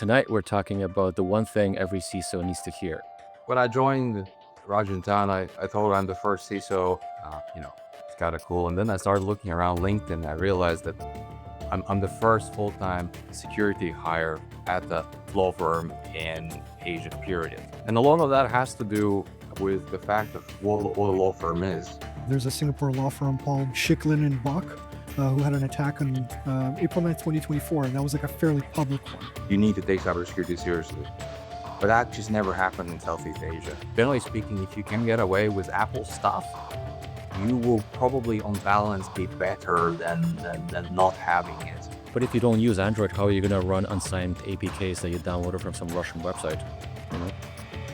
Tonight, we're talking about the one thing every CISO needs to hear. When I joined Rajah Tann, I told I'm the first CISO. It's kind of cool. And then I started looking around LinkedIn. I realized that I'm the first full-time security hire at the law firm in Asia, period. And a lot of that has to do with the fact of what a law firm is. There's a Singapore law firm called Shook Lin Bok who had an attack on April 9th, 2024, and that was like a fairly public one. You need to take cybersecurity seriously. But that just never happened in Southeast Asia. Generally speaking, if you can get away with Apple stuff, you will probably on balance be better than not having it. But if you don't use Android, how are you going to run unsigned APKs that you downloaded from some Russian website?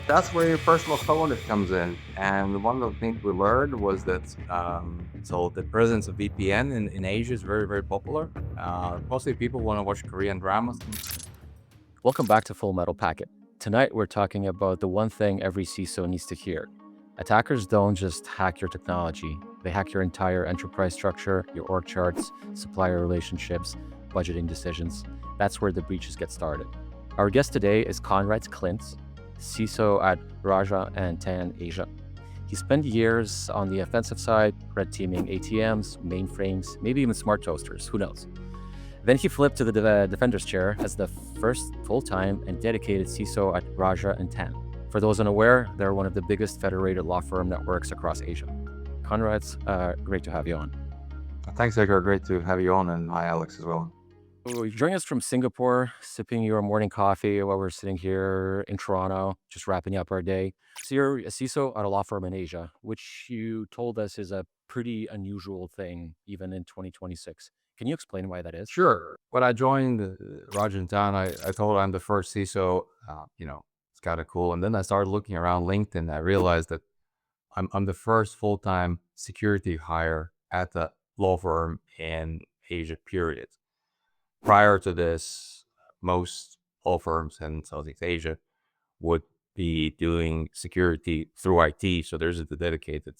That's where your personal phone comes in. And one of the things we learned was that so the presence of VPN in Asia is very, very popular. Mostly people want to watch Korean dramas. Welcome back to Full Metal Packet. Tonight, we're talking about the one thing every CISO needs to hear. Attackers don't just hack your technology. They hack your entire enterprise structure, your org charts, supplier relationships, budgeting decisions. That's where the breaches get started. Our guest today is Konrads Klints, CISO at Rajah Tann Asia. He spent years on the offensive side, red teaming ATMs, mainframes, maybe even smart toasters, who knows. Then he flipped to the defender's chair as the first full-time and dedicated CISO at Rajah Tann. For those unaware, they're one of the biggest federated law firm networks across Asia. Konrads, great to have you on. Thanks, Edgar. Great to have you on, and hi, Alex, as well. So you're joining us from Singapore, sipping your morning coffee while we're sitting here in Toronto, just wrapping up our day. So you're a CISO at a law firm in Asia, which you told us is a pretty unusual thing, even in 2026. Can you explain why that is? Sure. When I joined Rajah Tann, I told I'm the first CISO. It's kind of cool. And then I started looking around LinkedIn. I realized that I'm the first full-time security hire at the law firm in Asia, period. Prior to this, most law firms in Southeast Asia would be doing security through IT. So there's a dedicated,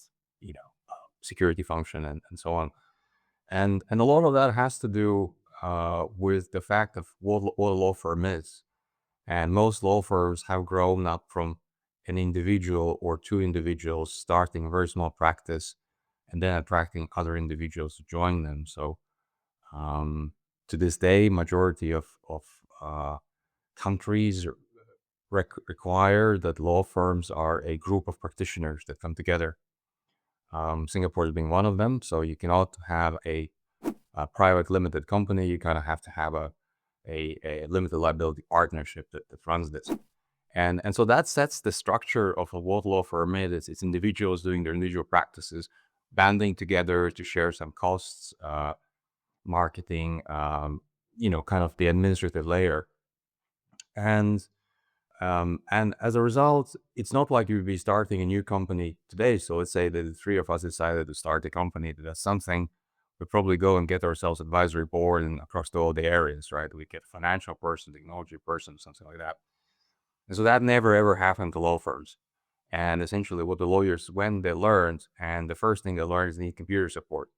security function and so on. And a lot of that has to do with the fact of what a law firm is. And most law firms have grown up from an individual or two individuals starting a very small practice and then attracting other individuals to join them. So to this day, majority of countries require that law firms are a group of practitioners that come together. Singapore being one of them. So you cannot have a private limited company. You kind of have to have a limited liability partnership that runs this. And so that sets the structure of what law firm is. It's individuals doing their individual practices, banding together to share some costs, marketing, kind of the administrative layer. And as a result, it's not like you'd be starting a new company today. So let's say that the three of us decided to start a company that does something. We'll probably go and get ourselves advisory board and across all the areas, right? We get financial person, technology person, something like that. And so that never ever happened to law firms. And essentially what the lawyers, when they learned, and the first thing they learned is they need computer support.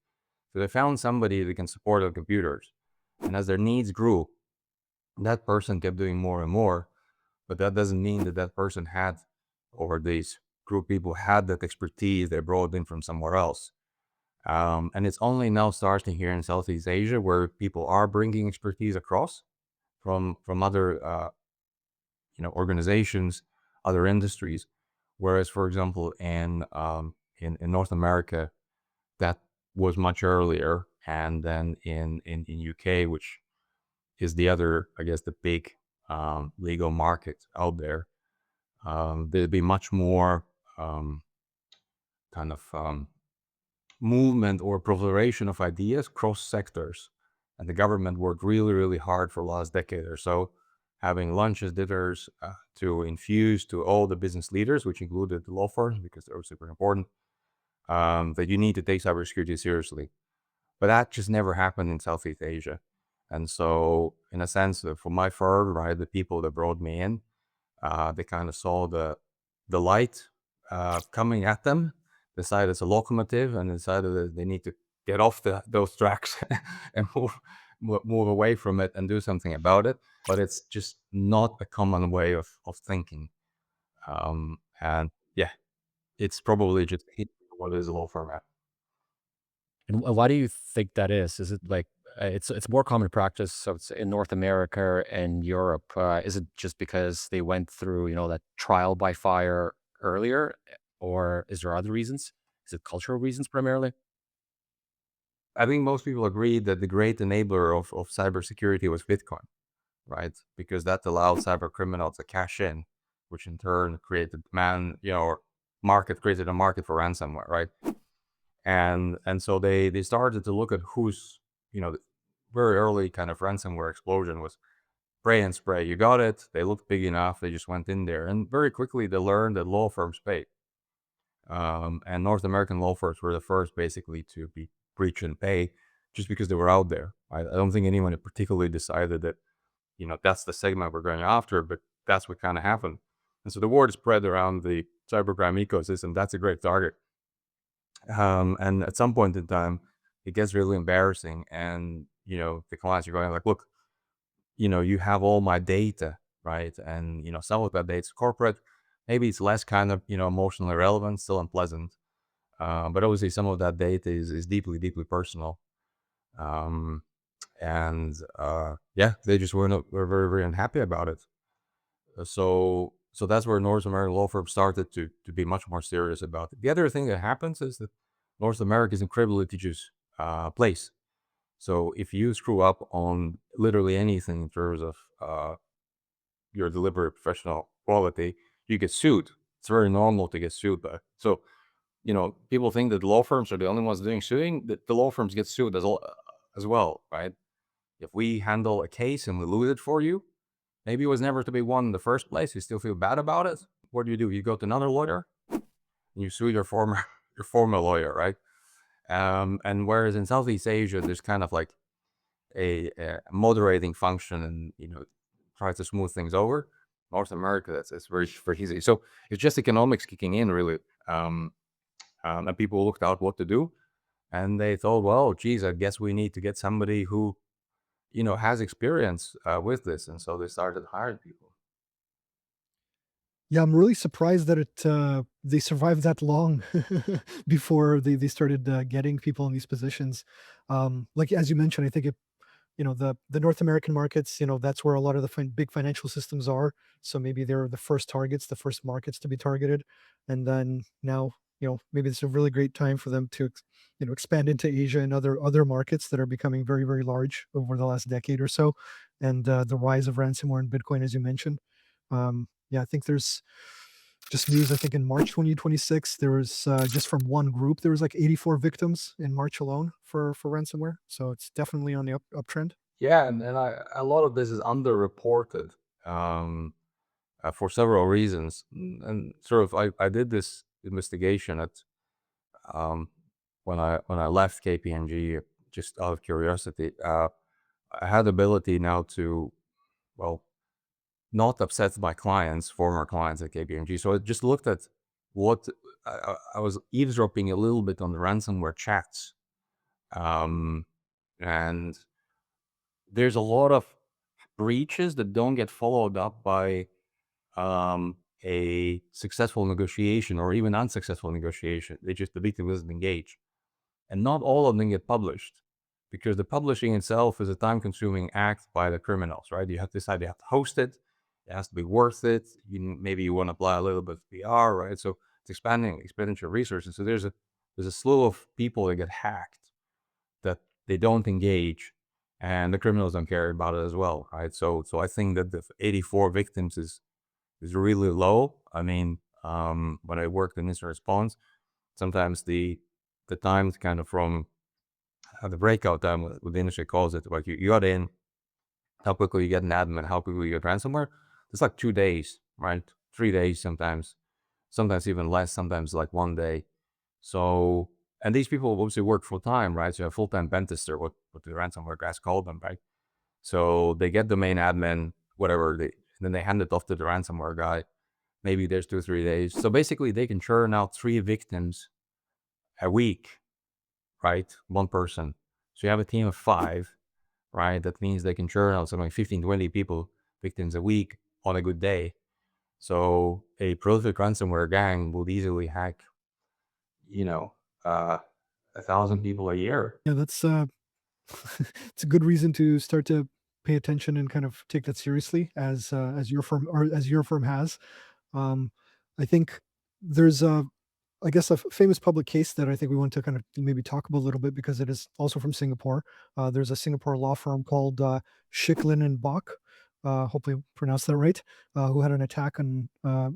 So they found somebody that can support the computers. And as their needs grew, that person kept doing more and more. But that doesn't mean that person had, or these group of people had that expertise they brought in from somewhere else. And it's only now starting here in Southeast Asia where people are bringing expertise across from other, organizations, other industries. Whereas, for example, in North America, that was much earlier. And then in UK, which is the other, I guess, the big legal market out there, there'd be much more movement or proliferation of ideas cross sectors. And the government worked really, really hard for the last decade or so, having lunches, dinners to infuse to all the business leaders, which included the law firms, because they were super important, that you need to take cybersecurity seriously. But that just never happened in Southeast Asia. And so, in a sense, for my firm, right, the people that brought me in, they kind of saw the light coming at them, decided it's a locomotive, and decided that they need to get off those tracks and move away from it and do something about it. But it's just not a common way of thinking. And yeah, it's probably just what is a law firm at. And why do you think that is? Is it like it's more common practice, so it's in North America and Europe? Is it just because they went through, that trial by fire earlier, or is there other reasons? Is it cultural reasons primarily? I think most people agree that the great enabler of cybersecurity was Bitcoin, right? Because that allowed cyber criminals to cash in, which in turn created demand, or created a market for ransomware, right? And so they started to look at who's, the very early kind of ransomware explosion was spray and spray. You got it. They looked big enough. They just went in there, and very quickly they learned that law firms pay. And North American law firms were the first basically to be breach and pay just because they were out there. I don't think anyone had particularly decided that, that's the segment we're going after, but that's what kind of happened. And so the word spread around the cybercrime ecosystem. That's a great target. And at some point in time, it gets really embarrassing. And, the clients are going like, look, you have all my data, right? And, some of that data is corporate. Maybe it's less kind of, emotionally relevant, still unpleasant. But obviously some of that data is deeply, deeply personal. Um, and yeah, they just were very, very unhappy about it. So that's where North American law firms started to be much more serious about it. The other thing that happens is that North America is incredibly litigious place. So if you screw up on literally anything in terms of your delivery of professional quality, you get sued. It's very normal to get sued. So, people think that law firms are the only ones doing suing. The law firms get sued as well, right? If we handle a case and we lose it for you, maybe it was never to be won in the first place. You still feel bad about it. What do? You go to another lawyer and you sue your former your former lawyer, right? And whereas in Southeast Asia, there's kind of like a moderating function, and try to smooth things over. North America, it's very very easy. So it's just economics kicking in, really. Um, and people looked out what to do, and they thought, well, geez, I guess we need to get somebody who has experience with this, and so they started hiring people. Yeah, I'm really surprised that they survived that long before they started getting people in these positions. Like as you mentioned, I think the North American markets, that's where a lot of the big financial systems are. So maybe they're the first targets, the first markets to be targeted, and then now maybe it's a really great time for them to expand into Asia and other markets that are becoming very very large over the last decade or so, and the rise of ransomware and Bitcoin, as you mentioned. Yeah, I think there's just news. I think in March 2026, there was just from one group, there was like 84 victims in March alone for ransomware. So it's definitely on the uptrend. Yeah, and a lot of this is underreported um, for several reasons. And sort of, I did this investigation at um, when I left KPMG, just out of curiosity. I had the ability now to, well, not upset my clients, former clients at KPMG. So I just looked at what I was eavesdropping a little bit on the ransomware chats, um, and there's a lot of breaches that don't get followed up by a successful negotiation or even unsuccessful negotiation. The victim doesn't engage, and not all of them get published because the publishing itself is a time-consuming act by the criminals, right? You have to decide you have to host it. It has to be worth it. Maybe you want to apply a little bit of PR, right? So it's expanding expenditure of resources. So there's a slew of people that get hacked that they don't engage, and the criminals don't care about it as well, right? So I think that the 84 victims is really low. I mean, when I worked in incident response, sometimes the time kind of from the breakout time, what the industry calls it, like you got in, how quickly you get an admin, how quickly you get ransomware. It's like 2 days, right? 3 days sometimes even less, sometimes like one day. So, and these people obviously work full time, right? So a full time pen tester, what the ransomware guys call them, right? So they get domain admin, whatever, then they hand it off to the ransomware guy. Maybe there's 2 or 3 days. So basically, they can churn out 3 victims a week, right? One person. So you have a team of 5. right? That means they can churn out something like 15, 20 people, victims a week on a good day. So a prolific ransomware gang will easily hack, you know, 1,000 people a year. Yeah, that's it's a good reason to start to pay attention and kind of take that seriously as your firm or as your firm has. Um, I think there's a I guess a famous public case that I think we want to kind of maybe talk about a little bit because it is also from Singapore. There's a Singapore law firm called Shook Lin Bok. Hopefully pronounced that right. Who had an attack on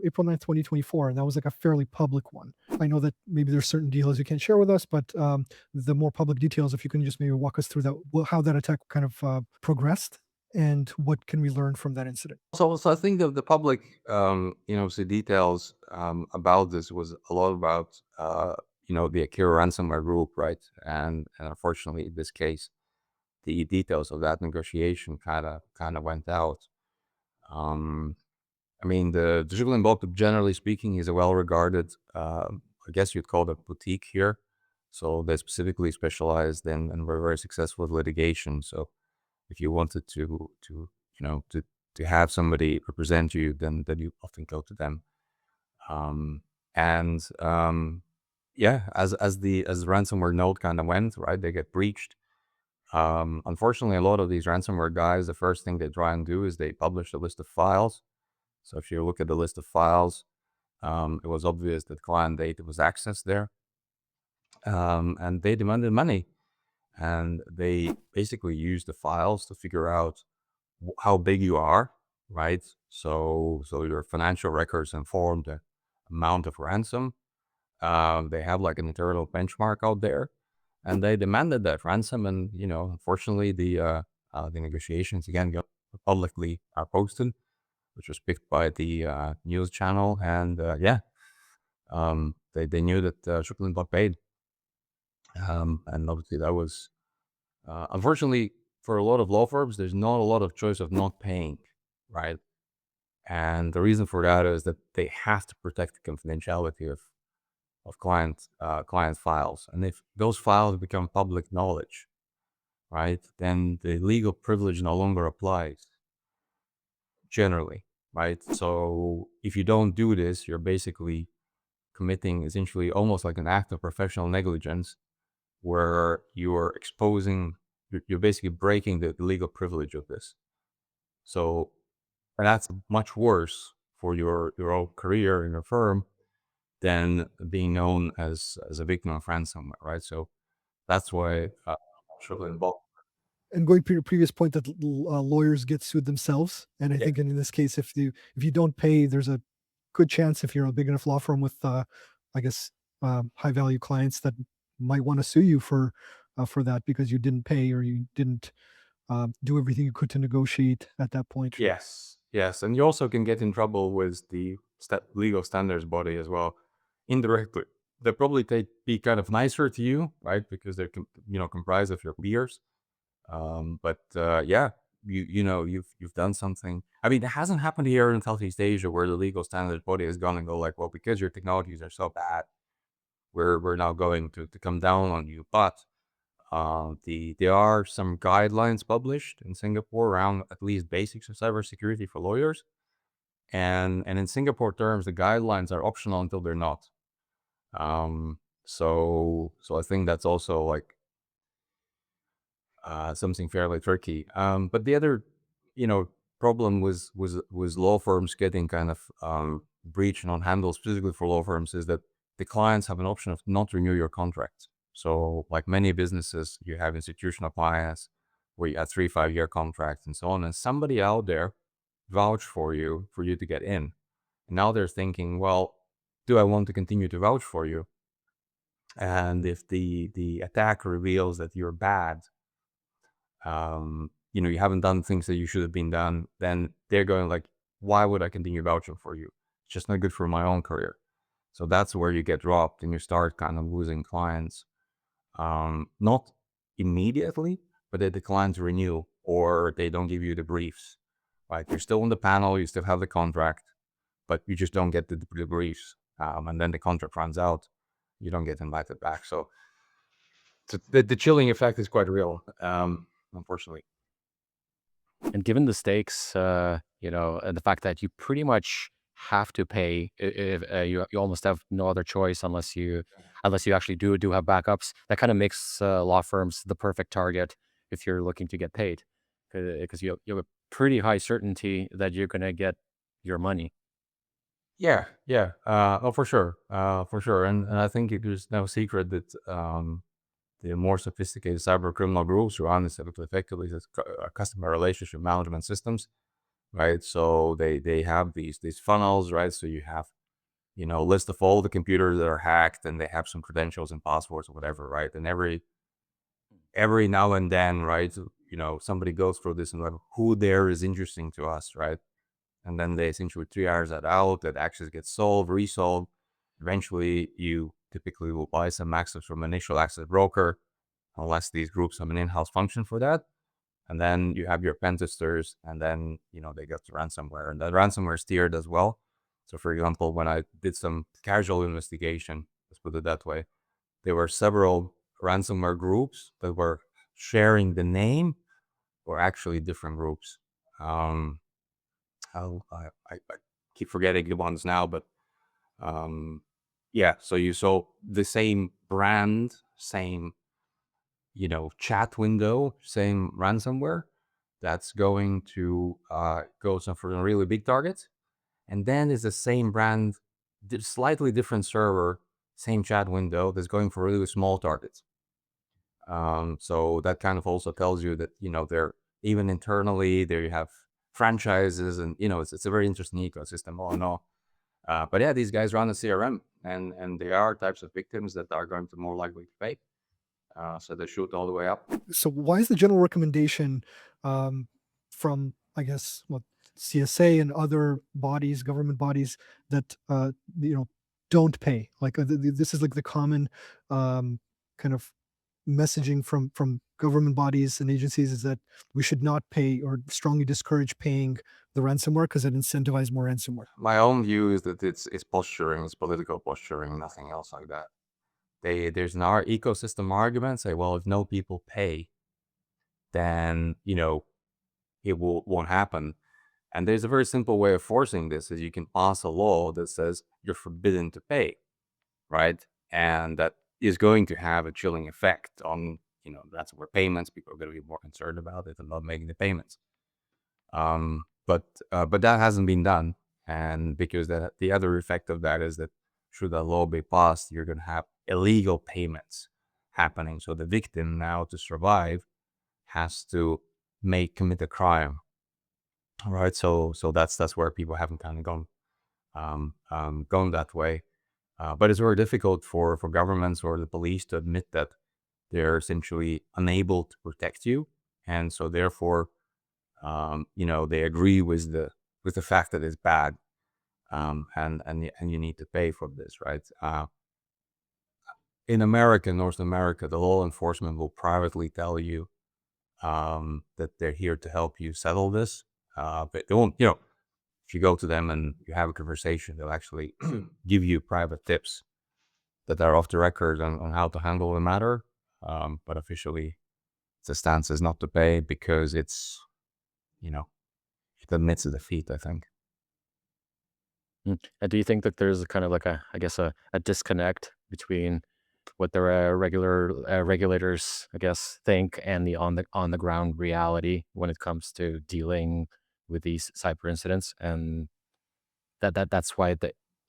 April 9th, 2024, and that was like a fairly public one. I know that maybe there's certain details you can't share with us, but the more public details, if you can just maybe walk us through that, how that attack kind of progressed, and what can we learn from that incident? So I think the public, the details about this was a lot about, the Akira ransomware group, right? And unfortunately, in this case, the details of that negotiation kind of went out. Um, I mean, the Shook Lin Bok, generally speaking, is a well-regarded, I guess you'd call it boutique here. So they specifically specialized in and were very successful with litigation. So if you wanted to have somebody represent you, then you often go to them. Um, and yeah, as the ransomware node kind of went, right, they get breached. Unfortunately, a lot of these ransomware guys, the first thing they try and do is they publish a list of files. So if you look at the list of files, it was obvious that client data was accessed there, and they demanded money, and they basically used the files to figure out how big you are, right? So your financial records inform the amount of ransom. They have like an internal benchmark out there, and they demanded that ransom. And unfortunately, the negotiations again got publicly posted, which was picked by the news channel. And yeah, they knew that Shook Lin Bok paid, and obviously that was unfortunately for a lot of law firms. There's not a lot of choice of not paying, right? And the reason for that is that they have to protect the confidentiality of client files. And if those files become public knowledge, right, then the legal privilege no longer applies generally, right? So if you don't do this, you're basically committing essentially almost like an act of professional negligence where you're exposing, you're basically breaking the legal privilege of this. So, and that's much worse for your own career in your firm than being known as a victim of ransomware, right? So that's why Shook Lin Bok. And going to your previous point that lawyers get sued themselves, and I Yeah. think in this case, if you don't pay, there's a good chance if you're a big enough law firm with, I guess, high value clients that might want to sue you for that because you didn't pay or you didn't do everything you could to negotiate at that point. Yes, and you also can get in trouble with the legal standards body as well, indirectly. They'll probably be kind of nicer to you, right? Because they're comprised of your peers. But yeah, you've done something. I mean, it hasn't happened here in Southeast Asia where the legal standards body has gone and go like, well, because your technologies are so bad, we're now going to come down on you. But there are some guidelines published in Singapore around at least basics of cybersecurity for lawyers, and in Singapore terms, the guidelines are optional until they're not. So I think that's also like something fairly tricky. But the other, problem was law firms getting kind of breached and unhandled specifically for law firms is that the clients have an option of not renew your contract. So like many businesses, you have institutional clients where you have 3-5 year contracts and so on, and somebody out there vouch for you to get in. And now they're thinking, well, do I want to continue to vouch for you? And if the attack reveals that you're bad, you haven't done things that you should have been done, then they're going like, why would I continue vouching for you? It's just not good for my own career. So that's where you get dropped and you start kind of losing clients. Not immediately, but they decline to renew or they don't give you the briefs, right? You're still on the panel, you still have the contract, but you just don't get the briefs. And then the contract runs out, you don't get invited back. So the chilling effect is quite real, unfortunately. And given the stakes, and the fact that you pretty much have to pay, if you almost have no other choice unless you actually do have backups, that kind of makes law firms the perfect target if you're looking to get paid, because you have a pretty high certainty that you're gonna get your money. Yeah, yeah. Oh, for sure. And I think it is no secret that the more sophisticated cyber criminal groups run this effectively as customer relationship management systems, right? So they have these funnels, right? So you have list of all the computers that are hacked, and they have some credentials and passwords or whatever, right? And every now and then, right? Somebody goes through this and like, who there is interesting to us, right? And then they essentially 3 hours that out, that access gets solved, resolved. Eventually, you typically will buy some access from an initial access broker, unless these groups have an in-house function for that. And then you have your pen testers, and then, they get the ransomware, and that ransomware is tiered as well. So for example, when I did some casual investigation, let's put it that way, there were several ransomware groups that were sharing the name, or actually different groups. Um, I keep forgetting the ones now, but um, yeah. So you saw the same brand, same chat window, same ransomware that's going to go for a really big target, and then is the same brand, slightly different server, same chat window that's going for really small targets. So that kind of also tells you that they're even internally there you have franchises, and it's a very interesting ecosystem all in all. But yeah, these guys run a CRM, and there are types of victims that are going to more likely to pay. So they shoot all the way up. So why is the general recommendation, um, from, I guess, what, CSA and other bodies, government bodies, that you know don't pay? Like, this is like the common, kind of messaging from government bodies and agencies, is that we should not pay, or strongly discourage paying the ransomware, because it incentivizes more ransomware. My own view is that it's posturing, it's political posturing, nothing else like that. There's an ecosystem argument say, well, if no people pay, then won't happen. And there's a very simple way of forcing this: is you can pass a law that says you're forbidden to pay, right? And that is going to have a chilling effect on that's where payments. People are going to be more concerned about it and not making the payments. But that hasn't been done, and because the other effect of that is that should that law be passed, you're going to have illegal payments happening. So the victim now, to survive, has to commit a crime. All right, so that's where people haven't kind of gone that way. But it's very difficult for governments or the police to admit that they're essentially unable to protect you, and so therefore they agree with the fact that it's bad, and you need to pay for this, right? In America, North America, the law enforcement will privately tell you that they're here to help you settle this, but they won't. If you go to them and you have a conversation, they'll actually give you private tips that are off the record on how to handle the matter. But officially, the stance is not to pay because you know, it admits a defeat, I think. And do you think that there's a kind of like I guess, a disconnect between what the regular regulators, I guess, think, and the on the ground reality when it comes to dealing with these cyber incidents, and that's why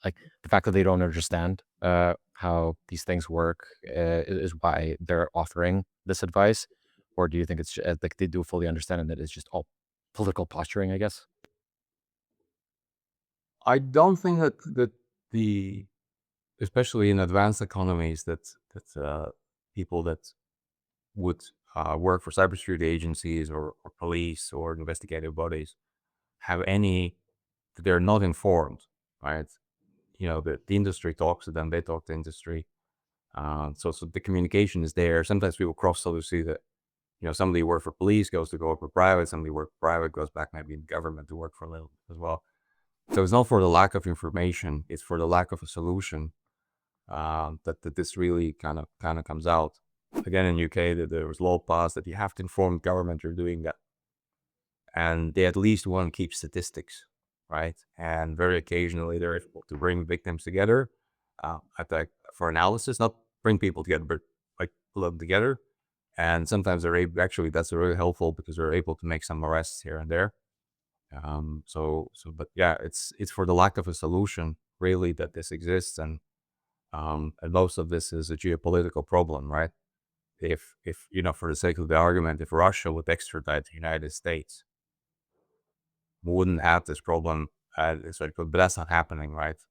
like the fact that they don't understand how these things work is why they're offering this advice, or do you think it's like they do fully understand and that it's just all political posturing, I guess? I don't think that the especially in advanced economies that people that would work for cybersecurity agencies or police or investigative bodies have any, they're not informed, right? The industry talks to them, they talk to industry. So the communication is there. Sometimes people cross, so you see that somebody who worked for police goes to go work for private, somebody who worked for private goes back maybe in government to work for a little bit as well. So it's not for the lack of information, it's for the lack of a solution, that this really kind of comes out. Again, in UK, that there was law passed that you have to inform government you're doing that, and they at least want to keep statistics, right? And very occasionally they're able to bring victims together for analysis, not bring people together, but like pull them together. And sometimes they're actually, that's really helpful because they're able to make some arrests here and there. But yeah, it's for the lack of a solution really that this exists, and most of this is a geopolitical problem, right? If for the sake of the argument, if Russia would extradite the United States, we wouldn't have this problem. But that's not happening, right?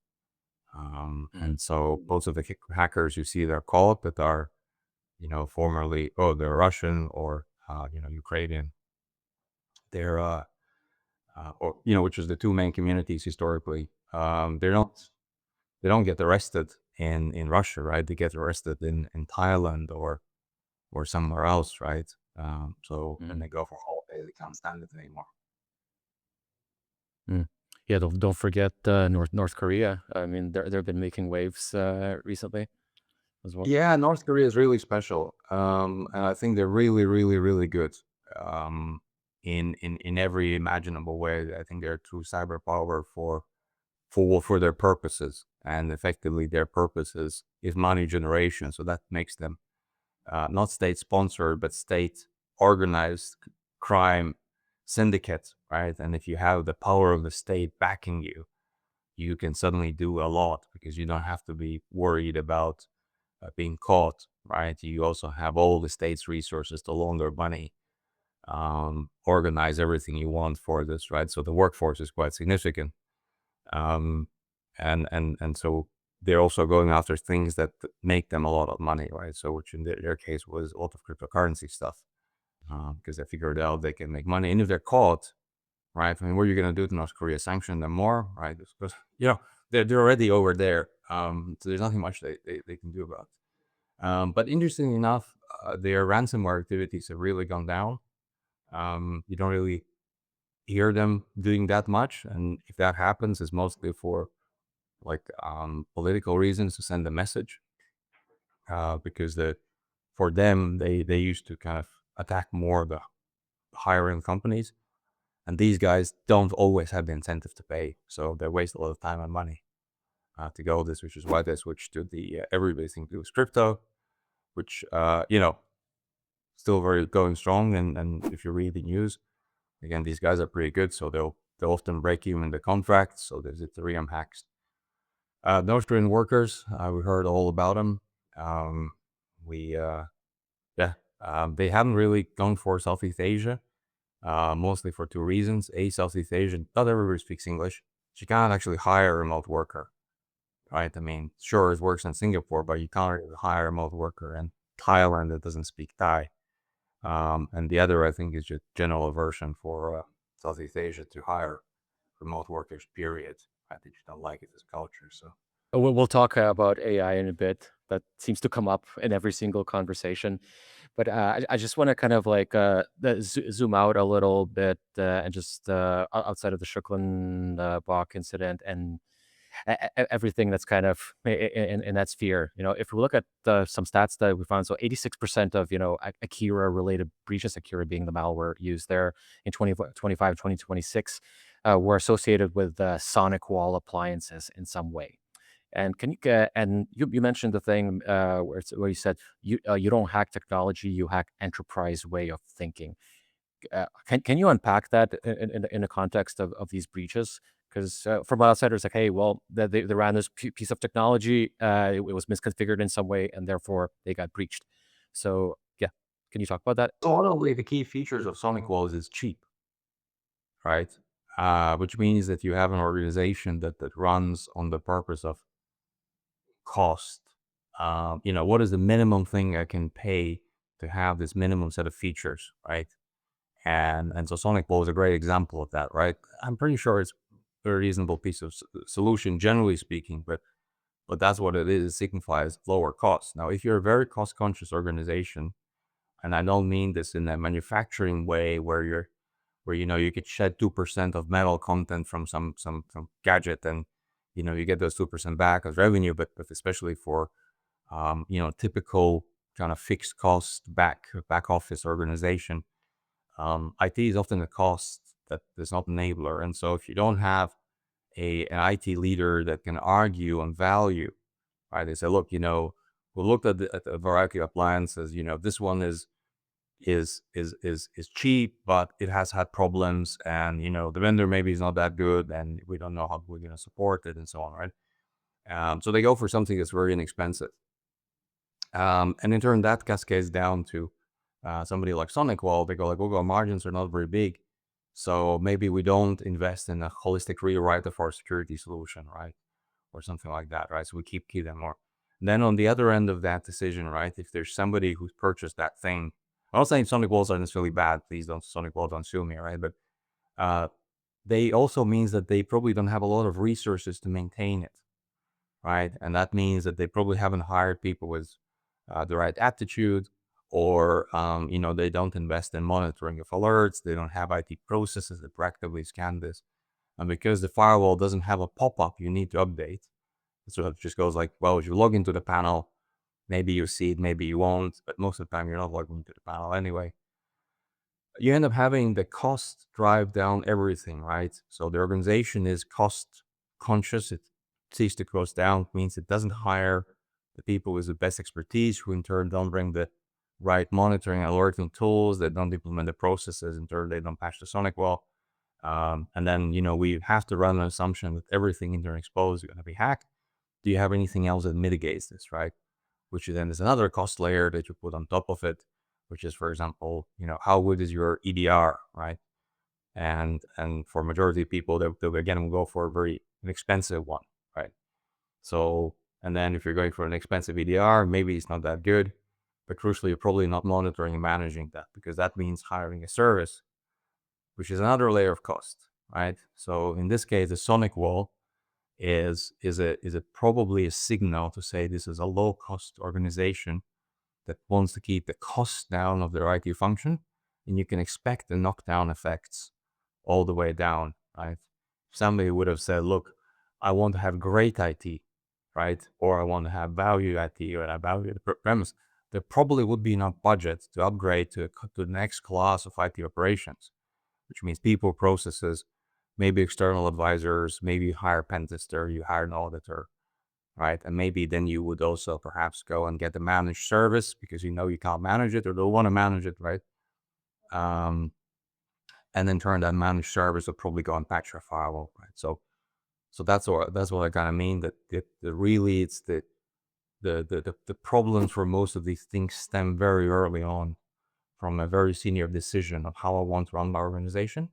Mhm. And so most of the hackers you see they're caught that are, formerly, they're Russian or, Ukrainian. They're, or, which is the two main communities historically. They don't get arrested in Russia, right? They get arrested in Thailand or somewhere else, right? So when Mhm. they go for holiday, they can't stand it anymore. Mm. Yeah, don't forget North Korea. I mean, they've been making waves recently as well. Yeah, North Korea is really special, and I think they're really, really, really good um, in every imaginable way. I think they're true cyber power for their purposes, and effectively their purposes is money generation. So that makes them not state sponsored, but state organized crime syndicate, right? And if you have the power of the state backing you, you can suddenly do a lot because you don't have to be worried about being caught, right? You also have all the state's resources to launder money, organize everything you want for this, right? So the workforce is quite significant. Um, and so they're also going after things that make them a lot of money, right? So which in their case was a lot of cryptocurrency stuff, because they figured out they can make money. And if they're caught, right? I mean, what are you going to do to North Korea? Sanction them more, right? Because they're already over there. So there's nothing much they can do about it. But interestingly enough, their ransomware activities have really gone down. You don't really hear them doing that much, and if that happens, it's mostly for like political reasons to send a message. Because for them, they used to kind of attack more the higher end companies, and these guys don't always have the incentive to pay, so they waste a lot of time and money to go this, which is why they switched to the everybody thinks it was crypto, which still very going strong. And if you read the news, again, these guys are pretty good, so they'll often break even the contracts. So there's Ethereum hacks. North Korean workers, we heard all about them. Um, we Yeah, they haven't really gone for Southeast Asia, mostly for two reasons. A, Southeast Asia, not everybody speaks English. So you can't actually hire a remote worker, right? I mean, sure, it works in Singapore, but you can't really hire a remote worker in Thailand that doesn't speak Thai. And the other, I think, is just general aversion for Southeast Asia to hire remote workers, period. I think you don't like it as a culture. So, We'll talk about AI in a bit. That seems to come up in every single conversation. But I just want to kind of like zoom out a little bit and just outside of the Shook Lin Bok incident and everything that's kind of in that sphere. If we look at some stats that we found, so 86% of Akira related breaches, Akira being the malware used there in 2025, 2026, were associated with SonicWall appliances in some way. And can you get and you mentioned the thing where you said you don't hack technology, you hack enterprise way of thinking. Can you unpack that in the context of these breaches? Because from outsiders, like, hey, well, they ran this piece of technology, it was misconfigured in some way, and therefore they got breached. So yeah, can you talk about that? totally, the key features of SonicWall is it's cheap, right? Which means that you have an organization that runs on the purpose of cost. What is the minimum thing I can pay to have this minimum set of features, right? And so SonicWall is a great example of that, right? I'm pretty sure it's a reasonable piece of solution, generally speaking, but that's what it is. It signifies lower costs. Now, if you're a very cost conscious organization, and I don't mean this in a manufacturing way where you could shed 2% of metal content from some gadget, and you get those 2% back as revenue, but especially for typical kind of fixed cost back office organization, IT is often a cost that is not enabler. And so if you don't have an IT leader that can argue on value, right? They say, look, we looked at the variety of appliances. This one is cheap, but it has had problems, and the vendor maybe is not that good, and we don't know how we're going to support it, and so on, right? So they go for something that's very inexpensive, and in turn that cascades down to somebody like SonicWall. They go like, well, our margins are not very big, so maybe we don't invest in a holistic rewrite of our security solution, right? Or something like that, right? So we keep them more. And then on the other end of that decision, right, if there's somebody who's purchased that thing, I'm not saying Sonic Walls are necessarily bad. Please don't, Sonic Wall, don't sue me, right? But uh, they also means that they probably don't have a lot of resources to maintain it, right? And that means that they probably haven't hired people with the right attitude, or they don't invest in monitoring of alerts. They don't have IT processes that proactively scan this, and because the firewall doesn't have a pop-up you need to update, so it just goes like, well, if you log into the panel, maybe you see it, maybe you won't, but most of the time you're not logging into the panel anyway. You end up having the cost drive down everything, right? So the organization is cost conscious. It sees the cost down. It means it doesn't hire the people with the best expertise, who in turn don't bring the right monitoring and alerting tools, that don't implement the processes. In turn, they don't patch the SonicWall. And then, we have to run an assumption that everything in there exposed is going to be hacked. Do you have anything else that mitigates this, right? Which then is another cost layer that you put on top of it, which is, for example, how good is your EDR, right? And for majority of people, they again will go for a very inexpensive one, right? So, and then if you're going for an expensive EDR, maybe it's not that good, but crucially, you're probably not monitoring and managing that, because that means hiring a service, which is another layer of cost, right? So in this case, the SonicWall is a probably a signal to say this is a low cost organization that wants to keep the cost down of their IT function, and you can expect the knockdown effects all the way down, right? Somebody would have said, look, I want to have great IT, right? Or I want to have value IT, or I value the premise. There probably would be enough budget to upgrade to the next class of IT operations, which means people, processes, maybe external advisors, maybe you hire a pen tester, you hire an auditor, right? And maybe then you would also perhaps go and get a managed service, because you can't manage it or don't want to manage it, right? And then turn that managed service will probably go and patch your firewall, right? So that's what I kind of mean, that really it's the problems for most of these things stem very early on from a very senior decision of how I want to run my organization.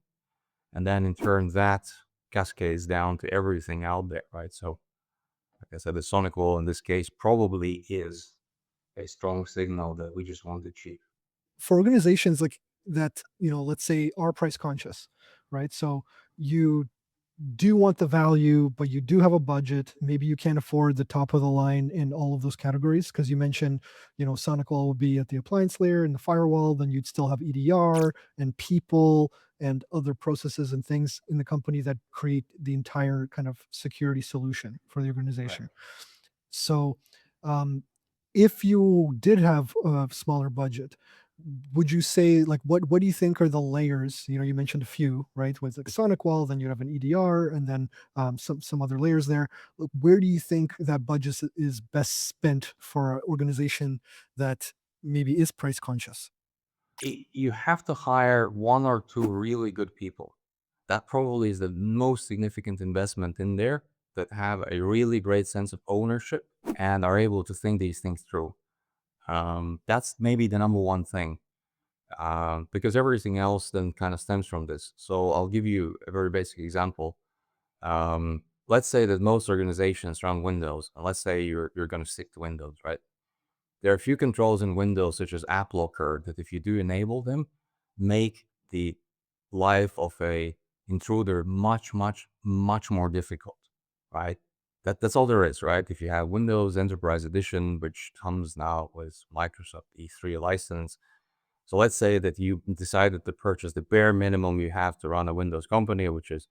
And then in turn, that cascades down to everything out there, right? So, like I said, the SonicWall in this case probably is a strong signal that we just want to achieve. For organizations like that, let's say are price conscious, right? So you do want the value, but you do have a budget. Maybe you can't afford the top of the line in all of those categories, because you mentioned, SonicWall will be at the appliance layer and the firewall. Then you'd still have EDR and people and other processes and things in the company that create the entire kind of security solution for the Right. organization. So, um, if you did have a smaller budget, would you say, like, what do you think are the layers? You mentioned a few, right? With like SonicWall, then you have an EDR, and then some other layers there. Where do you think that budget is best spent for an organization that maybe is price conscious? You have to hire one or two really good people. That probably is the most significant investment in there, that have a really great sense of ownership and are able to think these things through. That's maybe the number one thing, because everything else then kind of stems from this. So I'll give you a very basic example. Let's say that most organizations run Windows, and let's say you're going to stick to Windows, right? There are a few controls in Windows, such as App Locker, that if you do enable them, make the life of a intruder much, much, much more difficult, right? That's all there is, right? If you have Windows Enterprise Edition, which comes now with Microsoft E3 license, so let's say that you decided to purchase the bare minimum you have to run a Windows company, which is,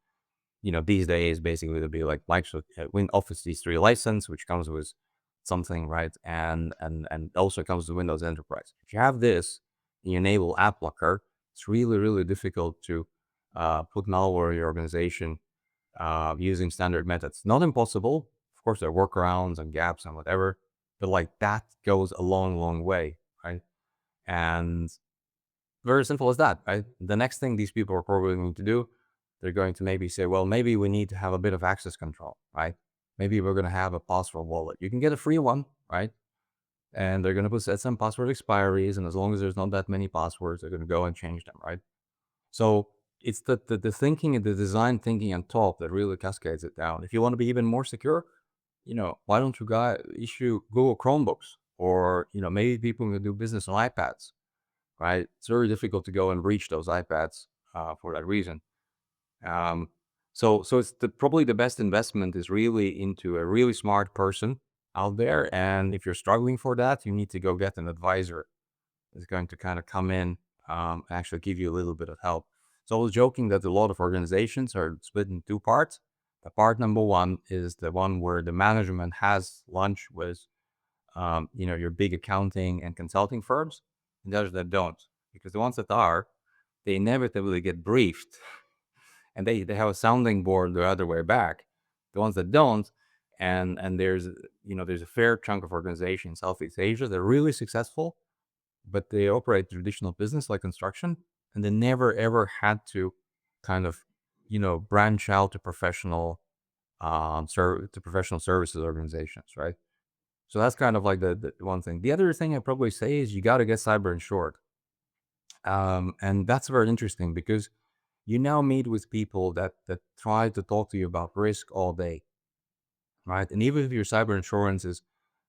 these days basically to be like Microsoft Office E3 license, which comes with something, right? And also comes with Windows Enterprise. If you have this, you enable App Locker, it's really, really difficult to put malware in your organization using standard methods. Not impossible. Of course, there are workarounds and gaps and whatever, but like that goes a long, long way, right? And very simple as that, right? The next thing these people are probably going to do, they're going to maybe say, well, maybe we need to have a bit of access control, right? Maybe we're going to have a password wallet. You can get a free one, right? And they're going to set some password expiries. And as long as there's not that many passwords, they're going to go and change them, right? So it's the thinking and the design thinking on top that really cascades it down. If you want to be even more secure, why don't you issue Google Chromebooks? Or, maybe people can do business on iPads, right? It's very difficult to go and breach those iPads for that reason. So it's probably the best investment is really into a really smart person out there. And if you're struggling for that, you need to go get an advisor that's going to kind of come in, actually give you a little bit of help. So I was joking that a lot of organizations are split in two parts. The part number one is the one where the management has lunch with, your big accounting and consulting firms, and the others that don't, because the ones that are, they inevitably get briefed and they have a sounding board the other way back. The ones that don't, and there's a fair chunk of organizations in Southeast Asia, they're really successful, but they operate traditional business like construction, and they never ever had to kind of, branch out to professional services organizations, right? So that's kind of like the one thing. The other thing I probably say is you got to get cyber insured. And that's very interesting because you now meet with people that try to talk to you about risk all day, right? And even if your cyber insurance is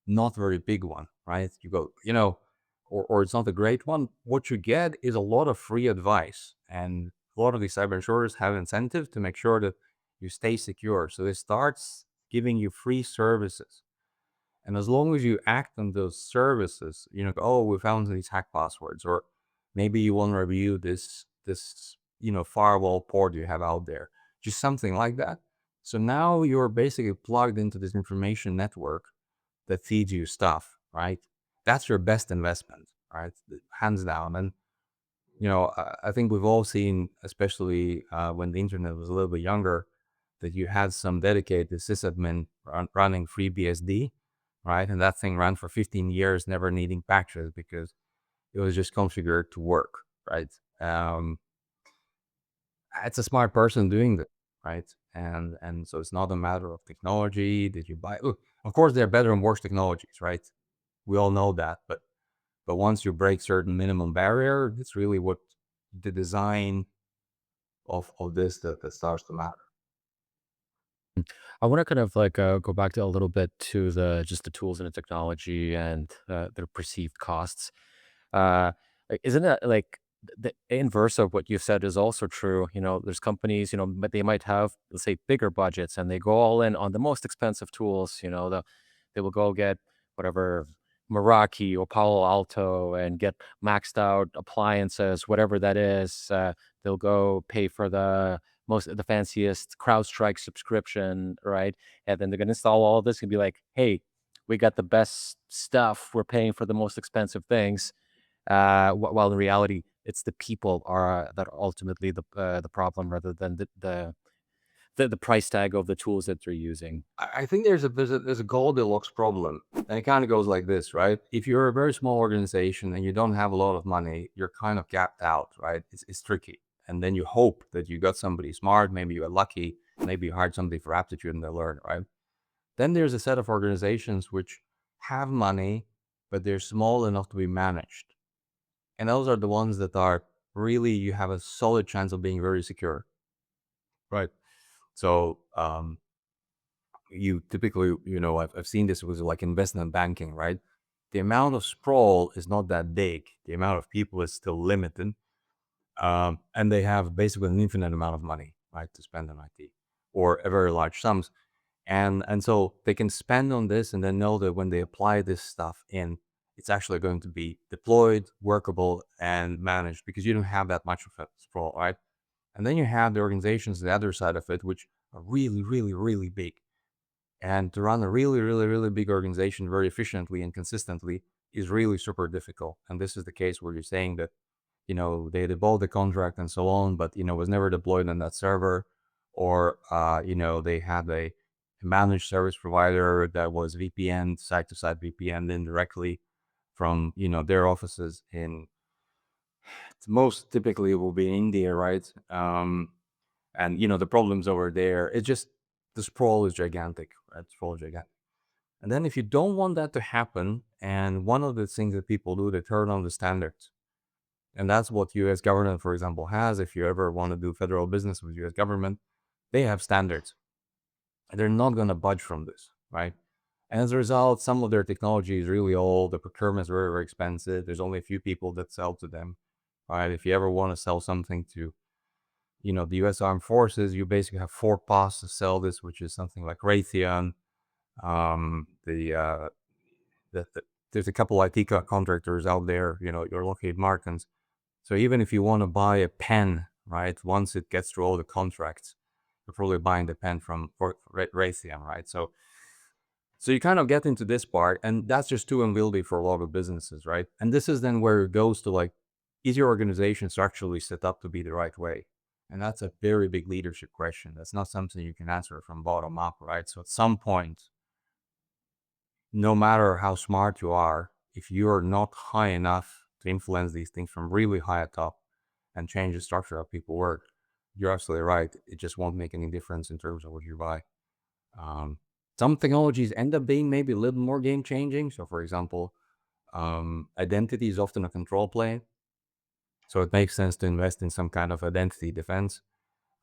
not very big one, right? You go, or it's not a great one. What you get is a lot of free advice, and a lot of these cyber insurers have incentive to make sure that you stay secure. So it starts giving you free services. And as long as you act on those services, oh, we found these hack passwords, or maybe you want to review this firewall port you have out there, just something like that. So now you're basically plugged into this information network that feeds you stuff, right? That's your best investment, right? Hands down. And I think we've all seen, especially when the internet was a little bit younger, that you had some dedicated sysadmin running FreeBSD, right? And that thing ran for 15 years, never needing patches because it was just configured to work, right? Um, it's a smart person doing that, right? And so it's not a matter of technology that you buy. Look, of course, there are better and worse technologies, right? We all know that, but once you break certain minimum barrier, it's really what the design of this that starts to matter. I want to kind of like go back to a little bit to the just the tools and the technology and their perceived costs. Isn't it like the inverse of what you said is also true? There's companies, but they might have, let's say, bigger budgets and they go all in on the most expensive tools. They will go get whatever Meraki or Palo Alto and get maxed out appliances, whatever that is. They'll go pay for the fanciest CrowdStrike subscription, right? And then they're gonna install all of this and be like, hey, we got the best stuff. We're paying for the most expensive things. While in reality, it's the people are that are ultimately the problem rather than the price tag of the tools that they're using. I think there's a Goldilocks problem, and it kind of goes like this, right? If you're a very small organization and you don't have a lot of money, you're kind of gapped out, right? It's tricky, and then you hope that you got somebody smart. Maybe you got lucky. Maybe you hired somebody for aptitude and they learn, right? Then there's a set of organizations which have money, but they're small enough to be managed, and those are the ones that are really you have a solid chance of being very secure, right? So you typically, I've seen this with like investment banking, right? The amount of sprawl is not that big. The amount of people is still limited. And they have basically an infinite amount of money, right, to spend on IT or a very large sums. And so they can spend on this and then know that when they apply this stuff in, it's actually going to be deployed, workable, and managed because you don't have that much of a sprawl, right? And then you have the organizations, the other side of it, which are really, really, really big. And to run a really, really, really big organization very efficiently and consistently is really super difficult. And this is the case where you're saying that they bought the contract and so on, but, was never deployed on that server, or, they had a managed service provider that was VPN, site-to-site VPN indirectly from, their offices in, most typically it will be in India, right? And, the problems over there, it's just, the sprawl is gigantic, right? Sprawl is gigantic. And then if you don't want that to happen, and one of the things that people do, they turn on the standards. And that's what US government, for example, has. If you ever want to do federal business with US government, they have standards. And they're not going to budge from this, right? And as a result, some of their technology is really old. The procurement is very, very expensive. There's only a few people that sell to them, right? If you ever want to sell something to, the US Armed Forces, you basically have 4 paths to sell this, which is something like Raytheon. The there's a couple IT contractors out there, your Lockheed Martins. So even if you want to buy a pen, right, once it gets through all the contracts, you're probably buying the pen from Raytheon, right? So you kind of get into this part, and that's just too unwieldy for a lot of businesses, right? And this is then where it goes to, like, is your organization structurally set up to be the right way? And that's a very big leadership question. That's not something you can answer from bottom up, right? So at some point, no matter how smart you are, if you're not high enough to influence these things from really high at top and change the structure of people work, you're absolutely right. It just won't make any difference in terms of what you buy. Some technologies end up being maybe a little more game changing. So, for example, identity is often a control plane. So it makes sense to invest in some kind of identity defense,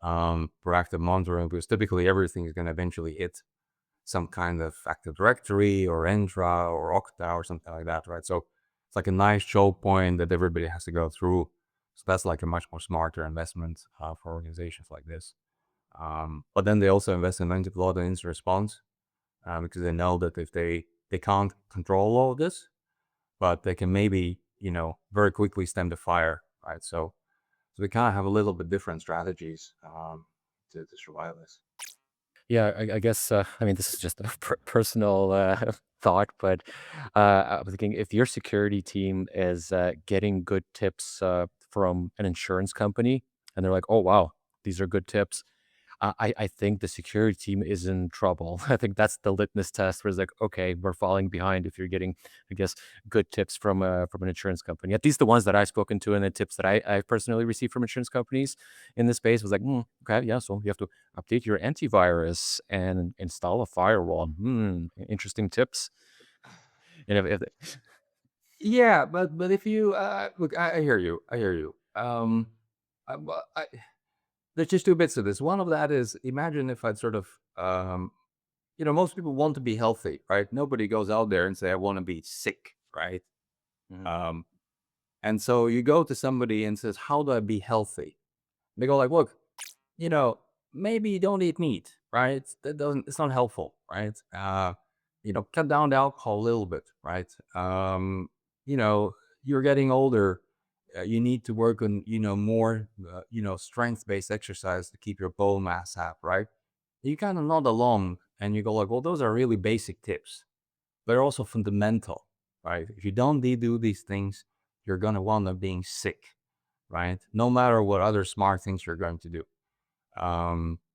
proactive monitoring, because typically everything is going to eventually hit some kind of Active Directory or Entra or Okta or something like that, right? So it's like a nice choke point that everybody has to go through. So that's like a much more smarter investment for organizations like this. But then they also invest in anti-flood and incident response because they know that if they can't control all of this, but they can maybe, very quickly stem the fire, right? So we kind of have a little bit different strategies to survive this. Yeah, I guess, I mean, this is just a personal thought, but I was thinking if your security team is getting good tips from an insurance company and they're like, oh, wow, these are good tips. I think the security team is in trouble. I think that's the litmus test where it's like, okay, we're falling behind if you're getting, I guess, good tips from an insurance company. At least the ones that I've spoken to and the tips that I personally received from insurance companies in this space was like, okay, yeah, so you have to update your antivirus and install a firewall. Interesting tips. And if Yeah, but if you look, I hear you. I hear you. Well, there's just 2 bits of this. One of that is, imagine if I'd sort of, most people want to be healthy, right? Nobody goes out there and say, I want to be sick, right? Mhm. Um, and so you go to somebody and says, how do I be healthy? They go like, look, you know, maybe you don't eat meat, right? That doesn't, it's not helpful, right? Cut down the alcohol a little bit, right? You know, you're getting older. You need to work on, more, strength-based exercise to keep your bone mass up, right? You kind of nod along and you go like, well, those are really basic tips. They're also fundamental, right? If you don't do these things, you're going to wind up being sick, right? No matter what other smart things you're going to do.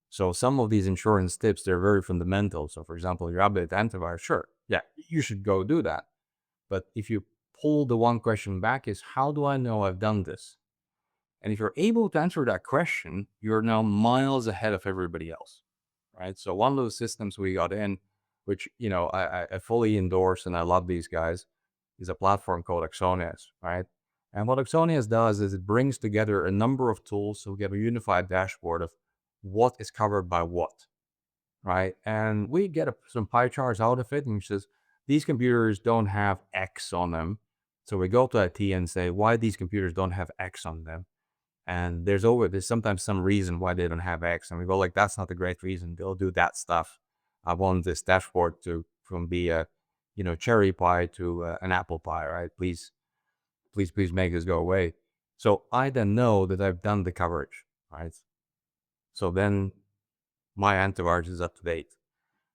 So some of these insurance tips, they're very fundamental. So for example, your update antivirus, sure, yeah, you should go do that. But if you pull the one question back is, how do I know I've done this? And if you're able to answer that question, you're now miles ahead of everybody else, right? So one of those systems we got in, which, I fully endorse and I love these guys, is a platform called Axonius, right? And what Axonius does is it brings together a number of tools so we get a unified dashboard of what is covered by what, right? And we get some pie charts out of it, and it says these computers don't have X on them. So we go to IT and say why these computers don't have X on them. And there's sometimes some reason why they don't have X, and we go like, that's not a great reason. They'll do that stuff. I want this dashboard to from be a, cherry pie to an apple pie, right? Please make this go away. So I then know that I've done the coverage, right? So then my antivirus is up to date,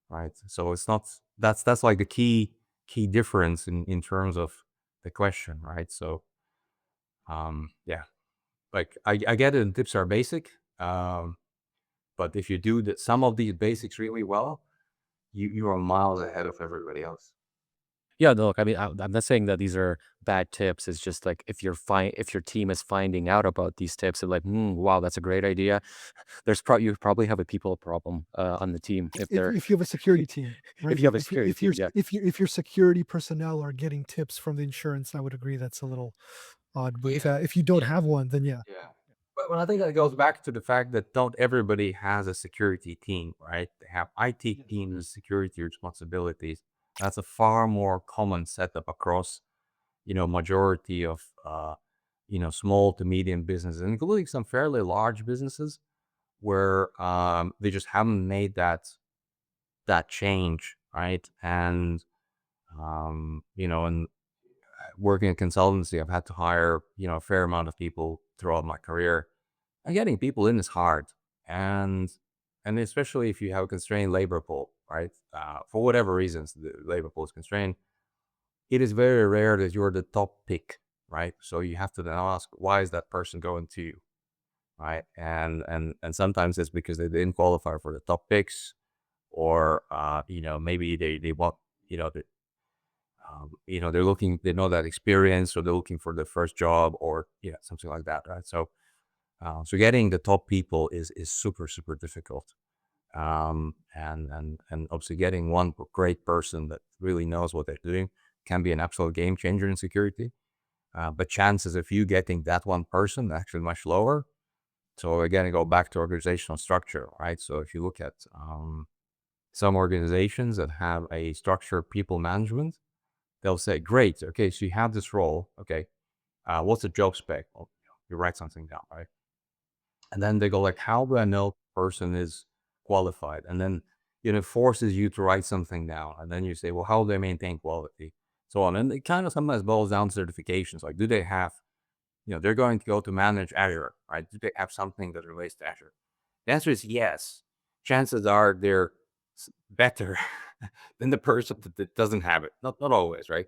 right? So it's not that's like the key difference in terms of the question, right? So Yeah, like I get it, and tips are basic. But if you do some of these basics really well, you are miles ahead of everybody else. Yeah, no, look, I mean, I'm not saying that these are bad tips. It's just like if your team is finding out about these tips, and like, wow, that's a great idea. You probably have a people problem on the team if they're If you have a security team, right? if you have a If you security if team. your Yeah, if your security personnel are getting tips from the insurance, I would agree that's a little odd. But Yeah, if you don't yeah, have one, then yeah. yeah. But I think that goes back to the fact that not everybody has a security team, right? They have IT Yes. teams, security responsibilities. That's a far more common setup across, majority of, small to medium businesses, including some fairly large businesses where they just haven't made that change, right? And and working in consultancy, I've had to hire, a fair amount of people throughout my career. And getting people in is hard. And especially if you have a constrained labor pool, right? For whatever reasons, the labor pool is constrained. It is very rare that you're the top pick, right? So you have to then ask, why is that person going to you, right? And sometimes it's because they didn't qualify for the top picks, or maybe they want, you know, the, they're looking, they know that experience, or they're looking for the first job, or something like that, right? So getting the top people is super super difficult. And obviously getting one great person that really knows what they're doing can be an absolute game changer in security. But chances of you getting that one person actually much lower. So again, I go back to organizational structure, right? So if you look at some organizations that have a structured people management, they'll say, great, okay, so you have this role, okay, what's the job spec? Well, you write something down, right? And then they go like, how do I know person is qualified? And then, forces you to write something down. And then you say, well, how do they maintain quality? So on. And it kind of sometimes boils down to certifications. Like, do they have, they're going to go to manage Azure, right? Do they have something that relates to Azure? The answer is yes. Chances are they're better than the person that doesn't have it. Not always, right?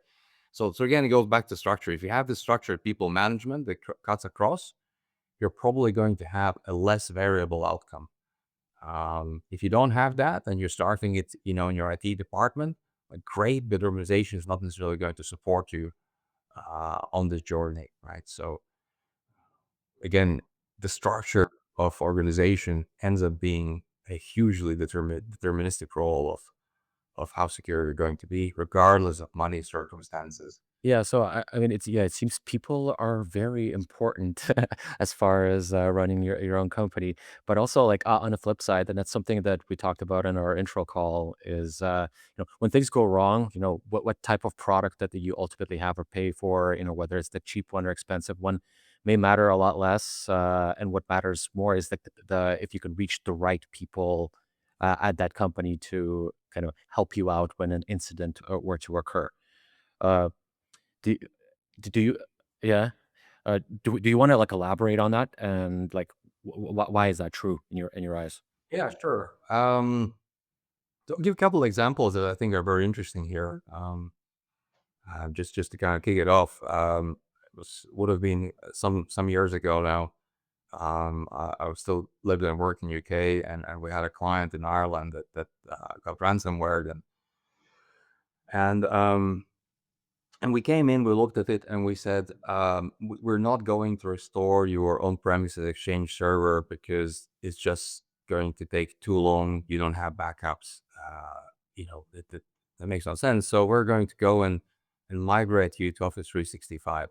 So again, it goes back to structure. If you have this structured people management that cuts across, you're probably going to have a less variable outcome. If you don't have that, and you're starting it, in your IT department, like great, but the organization is not necessarily going to support you on this journey, right? So again, the structure of organization ends up being a hugely deterministic role of how secure you're going to be, regardless of money circumstances. yeah. So I mean, it seems people are very important as far as running your own company, but also like on the flip side, and that's something that we talked about in our intro call is when things go wrong, what type of product that you ultimately have or pay for, whether it's the cheap one or expensive one, may matter a lot less. And what matters more is the if you can reach the right people at that company to kind of help you out when an incident were to occur. Uh, do do you yeah, do you wanna, like, elaborate on that? And, like, why is that true in your eyes? Yeah, sure. So I'll give a couple of examples that I think are very interesting here. Just to kind of kick it off, would have been some years ago now. I was still lived and worked in UK, and we had a client in Ireland that got ransomware, and um, and we came in, we looked at it, and we said, we're not going to restore your on-premises Exchange server because it's just going to take too long. You don't have backups. That makes no sense. So we're going to go and migrate you to Office 365.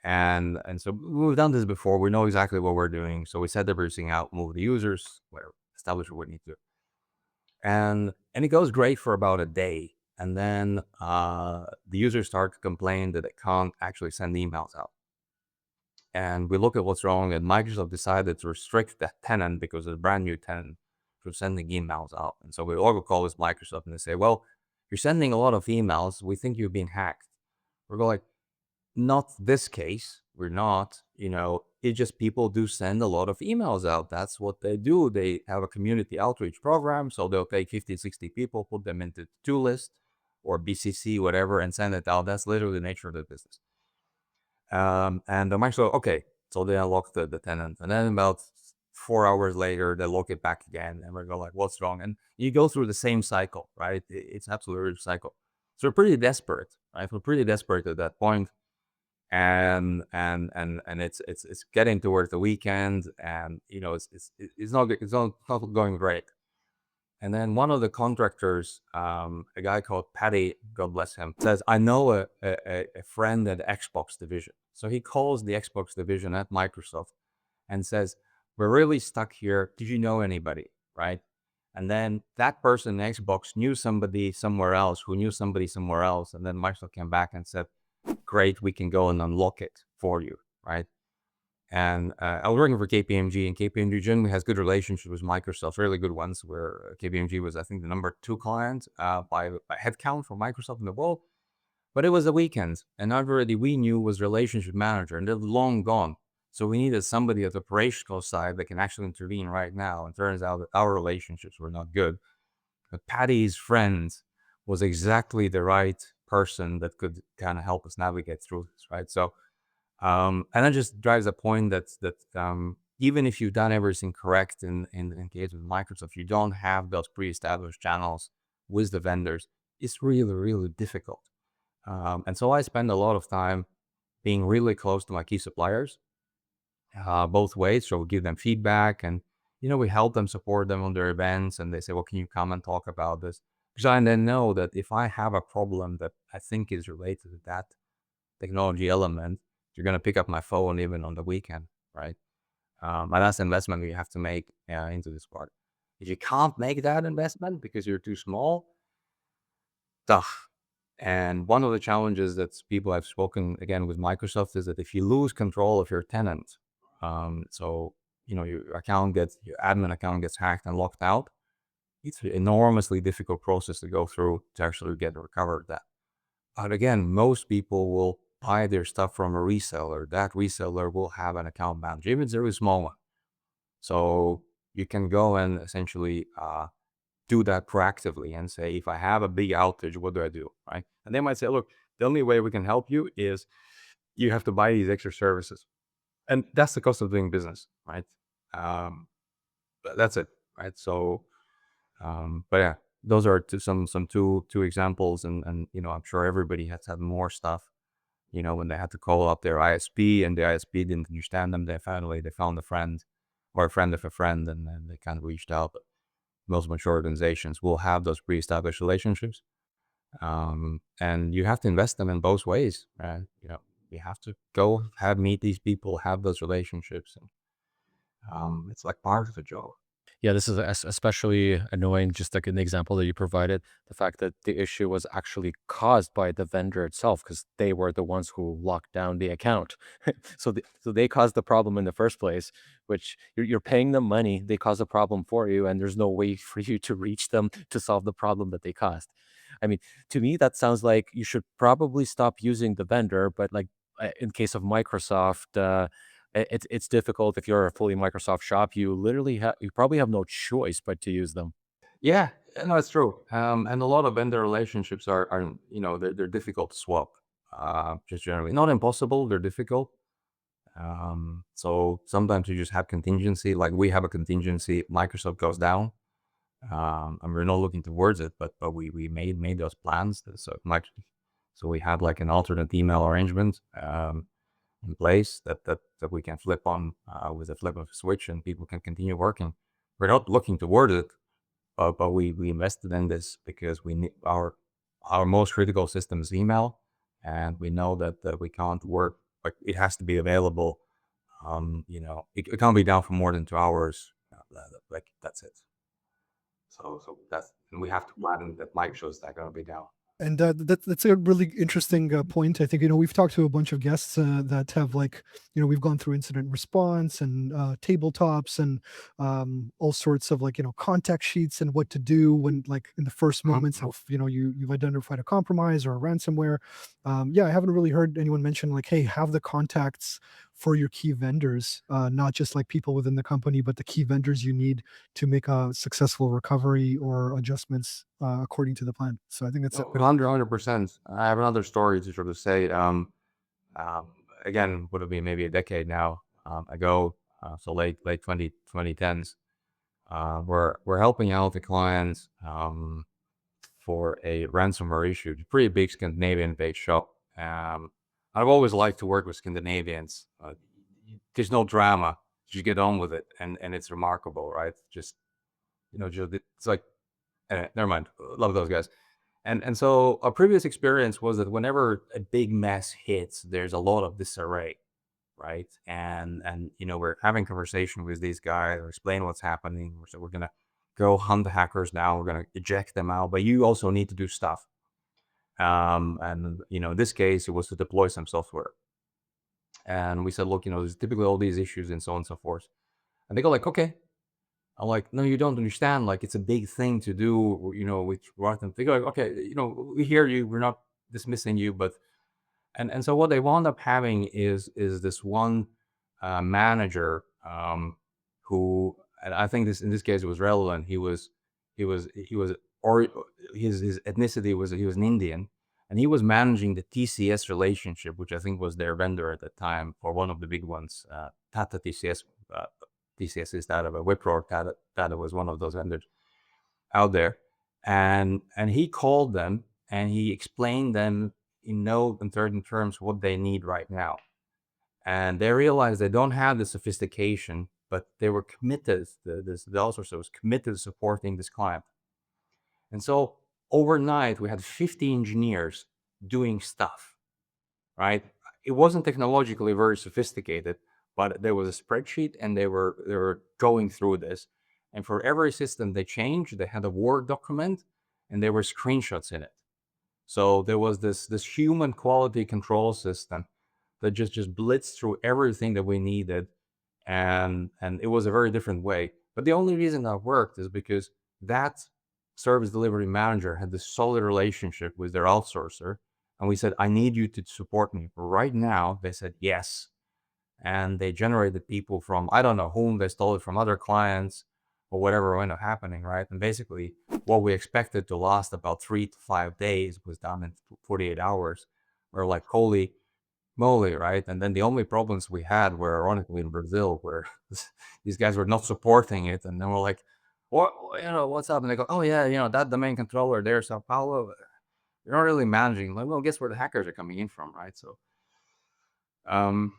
And so we've done this before. We know exactly what we're doing. So we set everything out, move the users, whatever, establish what we need to. And it goes great for about a day. And then the users start to complain that they can't actually send emails out. And we look at what's wrong, and Microsoft decided to restrict that tenant because it's a brand new tenant from sending emails out. And so we all call this Microsoft and they say, well, you're sending a lot of emails. We think you've been hacked. We're going, not this case. We're not, it's just people do send a lot of emails out. That's what they do. They have a community outreach program. So they'll take 50, 60 people, put them into to list or BCC, whatever, and send it out. That's literally the nature of the business. And the Microsoft, okay, so they unlock the tenant, and then about 4 hours later, they lock it back again, and we're going like, what's wrong? And you go through the same cycle, right? It's absolutely a cycle. So we're pretty desperate, right? We're pretty desperate at that point, and it's getting towards the weekend, and it's not going great. And then one of the contractors, a guy called Patty, God bless him, says, I know a friend at Xbox division. So he calls the Xbox division at Microsoft and says, we're really stuck here. Did you know anybody? Right. And then that person in Xbox knew somebody somewhere else who knew somebody somewhere else. And then Microsoft came back and said, great, we can go and unlock it for you. Right. And I was working for KPMG, and KPMG generally has good relationships with Microsoft, really good ones, where KPMG was, I think, the number 2 client by headcount for Microsoft in the world. But it was the weekend, and already we knew was relationship manager, and they're long gone. So we needed somebody at the operational side that can actually intervene right now. And turns out that our relationships were not good. But Patty's friend was exactly the right person that could kind of help us navigate through this, right? So and that just drives a point that even if you've done everything correct in case with Microsoft, you don't have those pre-established channels with the vendors. It's really, really difficult. And so I spend a lot of time being really close to my key suppliers, both ways. So we give them feedback, and we help them, support them on their events, and they say, well, can you come and talk about this? Because I then know that if I have a problem that I think is related to that technology element, you're going to pick up my phone even on the weekend, right? And that's the investment you have to make into this part. If you can't make that investment because you're too small, tough. And one of the challenges that people have spoken again with Microsoft is that if you lose control of your tenant, so your admin account gets hacked and locked out, it's an enormously difficult process to go through to actually get recovered that. But again, most people will buy their stuff from a reseller. That reseller will have an account manager, even if it's a very small one. So you can go and essentially do that proactively and say, if I have a big outage, what do I do? Right. And they might say, look, the only way we can help you is you have to buy these extra services. And that's the cost of doing business, right? But that's it, right? So, but yeah, those are two examples, and I'm sure everybody has had more stuff. When they had to call up their ISP and the ISP didn't understand them, they found a friend or a friend of a friend, and then they kind of reached out. But most mature organizations will have those pre-established relationships, and you have to invest them in both ways. Right? You have to go meet these people, have those relationships, and it's like part of the job. Yeah, this is especially annoying, just like in the example that you provided, the fact that the issue was actually caused by the vendor itself because they were the ones who locked down the account. So they caused the problem in the first place, which you're paying them money, they cause a problem for you, and there's no way for you to reach them to solve the problem that they caused. I mean, to me, that sounds like you should probably stop using the vendor, but like in case of Microsoft, it's difficult if you're a fully Microsoft shop. You probably have no choice but to use them. Yeah, no, it's true. And a lot of vendor relationships are they're difficult to swap. Just generally, not impossible. They're difficult. So sometimes you just have contingency. Like we have a contingency. Microsoft goes down, and we're not looking towards it, but we made those plans. So we have like an alternate email arrangement in place that we can flip on with a flip of a switch, and people can continue working. We're not looking towards it, but we invested in this because we need our most critical system is email, and we know that we can't work. Like it has to be available. It can't be down for more than 2 hours. Like that's it. So that's and we have to plan that Microsoft's not going to be down. And that's a really interesting point. I think we've talked to a bunch of guests that have we've gone through incident response and tabletops and all sorts of contact sheets and what to do when in the first moments of you've identified a compromise or a ransomware. Yeah, I haven't really heard anyone mention hey, have the contacts for your key vendors, not just people within the company, but the key vendors you need to make a successful recovery or adjustments according to the plan. So I think that's No, 100%. I have another story to sort of say. Um, again, would have been maybe a decade now ago, so late 2010s. We're helping out the clients for a ransomware issue. It's a pretty big Scandinavian-based shop. I've always liked to work with Scandinavians. There's no drama. You get on with it, and it's remarkable, right? Just it's like, never mind. Love those guys. And so our previous experience was that whenever a big mess hits, there's a lot of disarray, right? And we're having conversation with these guys or explain what's happening. So we're gonna go hunt the hackers now. We're gonna eject them out, but you also need to do stuff. And in this case, it was to deploy some software. And we said, look, there's typically all these issues and so on and so forth. And they go like, okay. I'm like, no, you don't understand. Like, it's a big thing to do, with Rotten. They go like, okay, we hear you. We're not dismissing you, but and so what they wound up having is this one manager who, and I think in this case it was relevant. Or his ethnicity was, he was an Indian, and he was managing the TCS relationship, which I think was their vendor at the time for one of the big ones, Tata TCS. TCS is Tata, but Wipro Tata was one of those vendors out there, and he called them and he explained them in no uncertain terms what they need right now. And they realized they don't have the sophistication, but they were committed. The outsourcer was committed to supporting this client. And so overnight, we had 50 engineers doing stuff, right? It wasn't technologically very sophisticated, but there was a spreadsheet and they were going through this. And for every system they changed, they had a Word document and there were screenshots in it. So there was this human quality control system that just blitzed through everything that we needed, and it was a very different way. But the only reason that worked is because that service delivery manager had this solid relationship with their outsourcer, and we said, I need you to support me right now. They said yes, and they generated people from, I don't know whom, they stole it from other clients or whatever ended up happening, right? And basically what we expected to last about 3 to 5 days was done in 48 hours. We're like, holy moly, right? And then the only problems we had were ironically in Brazil, where these guys were not supporting it. And then we're like, what's up? And they go, oh yeah, that domain controller there, Sao Paulo, you're not really managing. Like, well, guess where the hackers are coming in from, right? Um,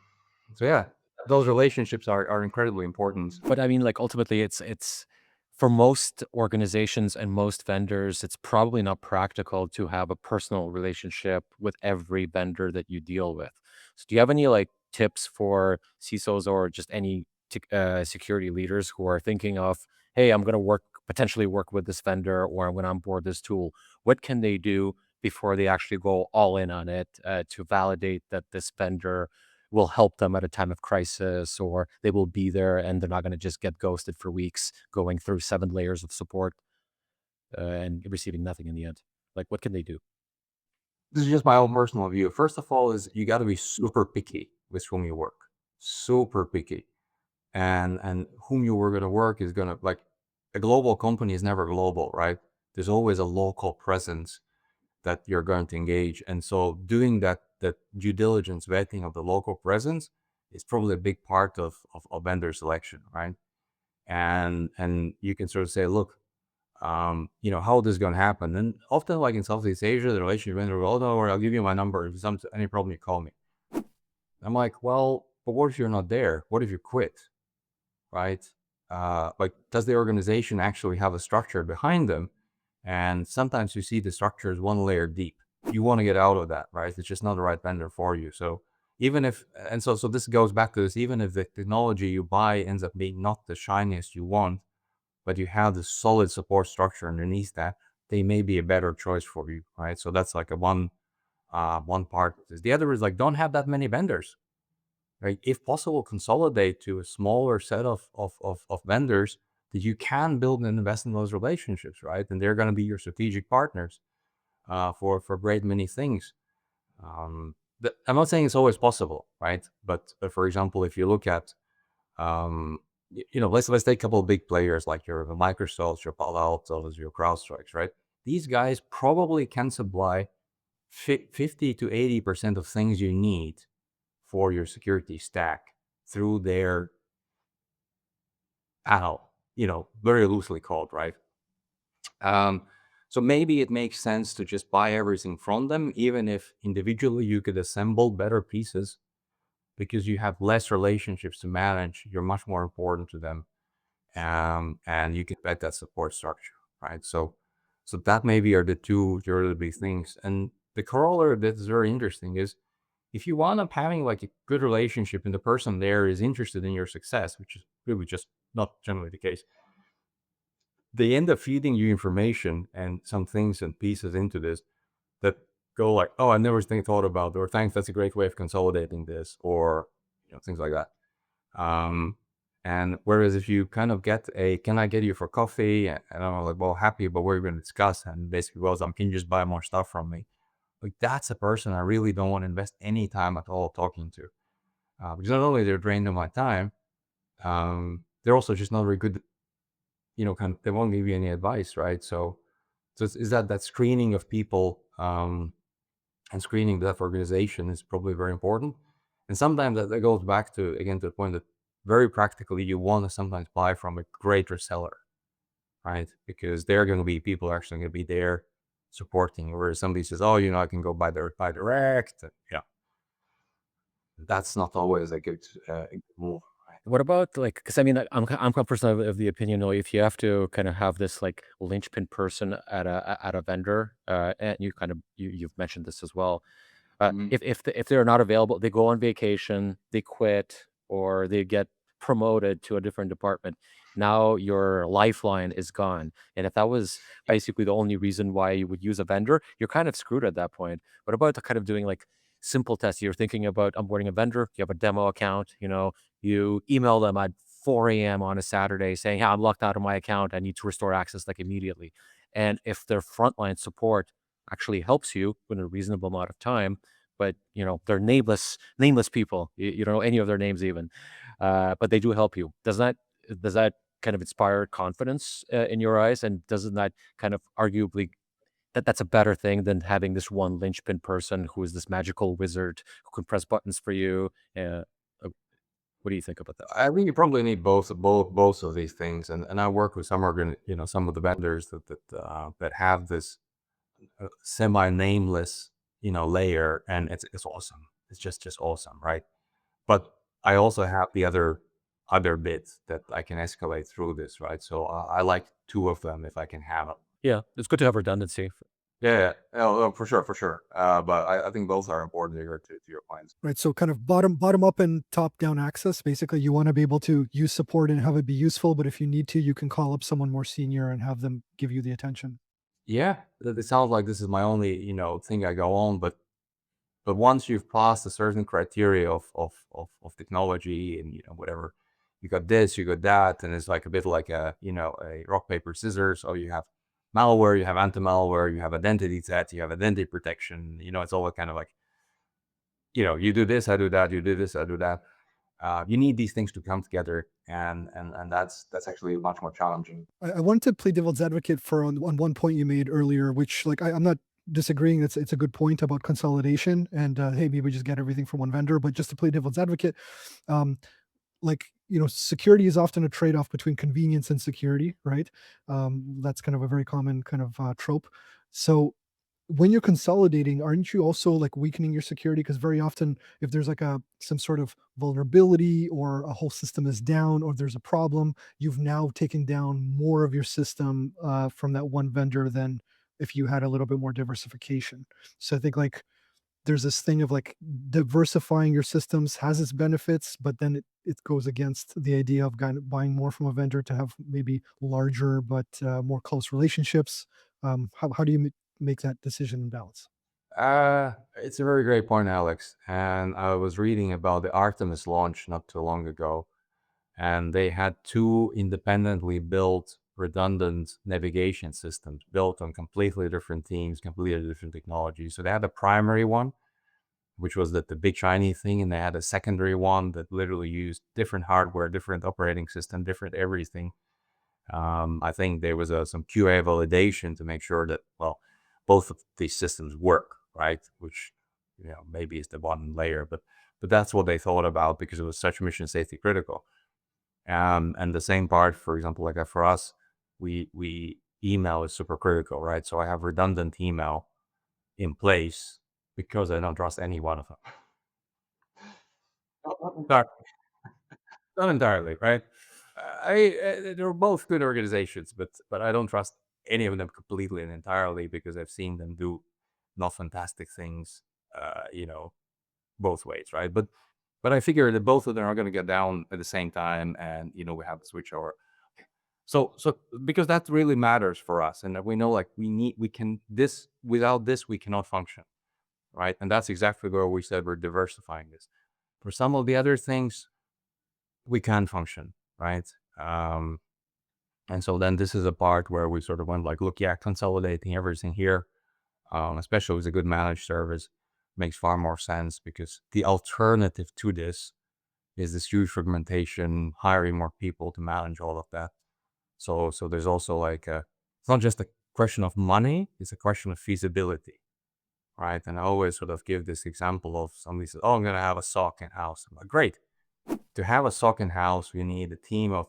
so yeah, those relationships are incredibly important. But I mean, like, ultimately, it's for most organizations and most vendors, it's probably not practical to have a personal relationship with every vendor that you deal with. So do you have any like tips for CISOs or just any security leaders who are thinking of, hey, I'm going to potentially work with this vendor, or I'm going to onboard this tool? What can they do before they actually go all in on it to validate that this vendor will help them at a time of crisis, or they will be there and they're not going to just get ghosted for weeks going through 7 layers of support and receiving nothing in the end? Like, what can they do? This is just my own personal view. First of all, is you got to be super picky with whom you work, super picky, and whom you were going to work is going to, like, a global company is never global, right? There's always a local presence that you're going to engage, and so doing that due diligence vetting of the local presence is probably a big part of vendor selection, right? And you can sort of say, look, how this is going to happen. And often, like in Southeast Asia, the relationship vendor will, oh, no, I'll give you my number. If there's any problem, you call me. I'm like, well, but what if you're not there? What if you quit, right? Like, does the organization actually have a structure behind them? And sometimes you see the structure is one layer deep. You want to get out of that, right? It's just not the right vendor for you. So so this goes back to this, even if the technology you buy ends up being not the shiniest you want, but you have the solid support structure underneath that, they may be a better choice for you, right? So that's like one part. The other is like, don't have that many vendors, right? If possible, consolidate to a smaller set of vendors that you can build and invest in those relationships, right? And they're going to be your strategic partners for great many things. I'm not saying it's always possible, right? But for example, if you look at let's take a couple of big players like your Microsoft, your Palo Altos, your CrowdStrikes, right? These guys probably can supply 50 to 80% of things you need for your security stack through their AL, very loosely called, right? So maybe it makes sense to just buy everything from them, even if individually you could assemble better pieces because you have less relationships to manage. You're much more important to them, and you can bet that support structure, right? So that maybe are the two really big things. And the corollary that is very interesting is if you wind up having like a good relationship and the person there is interested in your success, which is really just not generally the case, they end up feeding you information and some things and pieces into this that go like, oh, I never thought about, or thanks, that's a great way of consolidating this, or things like that. And whereas if you kind of get can I get you for coffee? And I'm like, well, happy, but we're going to discuss. And basically, well, can you just buy more stuff from me? Like that's a person I really don't want to invest any time at all talking to, because not only they're drained of my time, they're also just not very good. Kind of, they won't give you any advice, right? So is that screening of people, and screening that organization is probably very important. And sometimes that goes back to, again, to the point that very practically you want to sometimes buy from a great reseller, right? Because they're going to be people actually going to be there supporting. Whereas somebody says, oh, I can go buy direct. Yeah, that's not always a good move. What about like, because I mean, I'm personally of the opinion, if you have to kind of have this like linchpin person at a vendor, and you've mentioned this as well. Mhm. If they're not available, they go on vacation, they quit, or they get promoted to a different department. Now your lifeline is gone. And if that was basically the only reason why you would use a vendor, you're kind of screwed at that point. What about the kind of doing like simple tests? You're thinking about onboarding a vendor, you have a demo account, you email them at 4 a.m. on a Saturday saying, hey, I'm locked out of my account. I need to restore access like immediately. And if their frontline support actually helps you in a reasonable amount of time, but they're nameless people. You don't know any of their names even, but they do help you. Does that kind of inspire confidence in your eyes? And doesn't that kind of arguably that's a better thing than having this one linchpin person who is this magical wizard who can press buttons for you? Uh, what do you think about that? I think you probably need both of these things, and I work with some of the vendors that have this semi-nameless, layer, and it's awesome. It's just awesome, right? But I also have the other bits that I can escalate through this, right? So I like two of them if I can have them. Yeah, it's good to have redundancy. Yeah, oh, for sure, for sure. But I think both are important here to your points. Right, so kind of bottom up and top down access. Basically, you want to be able to use support and have it be useful, but if you need to, you can call up someone more senior and have them give you the attention. Yeah, it sounds like this is my only thing I go on, but once you've passed a certain criteria of technology and whatever, you got this, you got that, and it's like a bit like a rock paper scissors. So you have malware, you have anti-malware, you have identity threat, you have identity protection. It's all kind of like you do this, I do that, you do this, I do that. You need these things to come together, and that's actually much more challenging. I wanted to play devil's advocate for on one point you made earlier, which like I'm not disagreeing. It's a good point about consolidation and hey, maybe just get everything from one vendor. But just to play devil's advocate, um, like security is often a trade-off between convenience and security, right? That's kind of a very common kind of trope. So when you're consolidating, aren't you also like weakening your security? Because very often, if there's like some sort of vulnerability or a whole system is down or there's a problem, you've now taken down more of your system from that one vendor than if you had a little bit more diversification. So I think like there's this thing of like diversifying your systems has its benefits, but then it goes against the idea of kind of buying more from a vendor to have maybe larger but more close relationships. How do you make that decision and balance? It's a very great point, Alex. And I was reading about the Artemis launch not too long ago, and they had two independently built redundant navigation systems built on completely different teams, completely different technologies. So they had a primary one, which was the big shiny thing, and they had a secondary one that literally used different hardware, different operating system, different everything. I think there was some QA validation to make sure that, well, both of these systems work, right? Which maybe it's the one layer, but that's what they thought about because it was such mission safety critical. And the same part, for example, like for us, we email is super critical, right? So I have redundant email in place because I don't trust any one of them. Not not entirely, right? They're both good organizations, but I don't trust any of them completely and entirely because I've seen them do not fantastic things, both ways, right? But I figure that both of them are going to get down at the same time, and we have to switch over. So because that really matters for us, and that we know like we can this without this we cannot function, right? And that's exactly where we said we're diversifying this. For some of the other things, we can function, right? Um, and so then this is a part where we sort of went like, look, yeah, consolidating everything here, especially with a good managed service, makes far more sense because the alternative to this is this huge fragmentation, hiring more people to manage all of that. So there's also like it's not just a question of money, it's a question of feasibility, right? And I always sort of give this example of somebody says, oh, I'm gonna have a SOC in house. I'm like, great. To have a SOC in house, we need a team of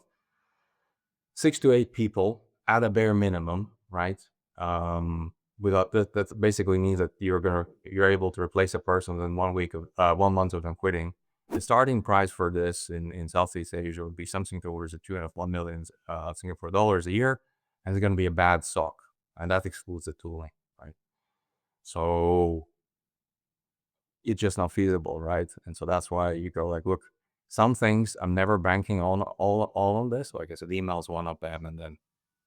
6 to 8 people at a bare minimum, right? Without that basically means that you're able to replace a person within 1 week of 1 month of them quitting. The starting price for this in Southeast Asia would be something towards the 2.5 million Singapore dollars a year, and it's going to be a bad SOC, and that excludes the tooling, right? So it's just not feasible, right? And so that's why you go like, look, some things I'm never banking on all on this. Like I said, emails one of them, and then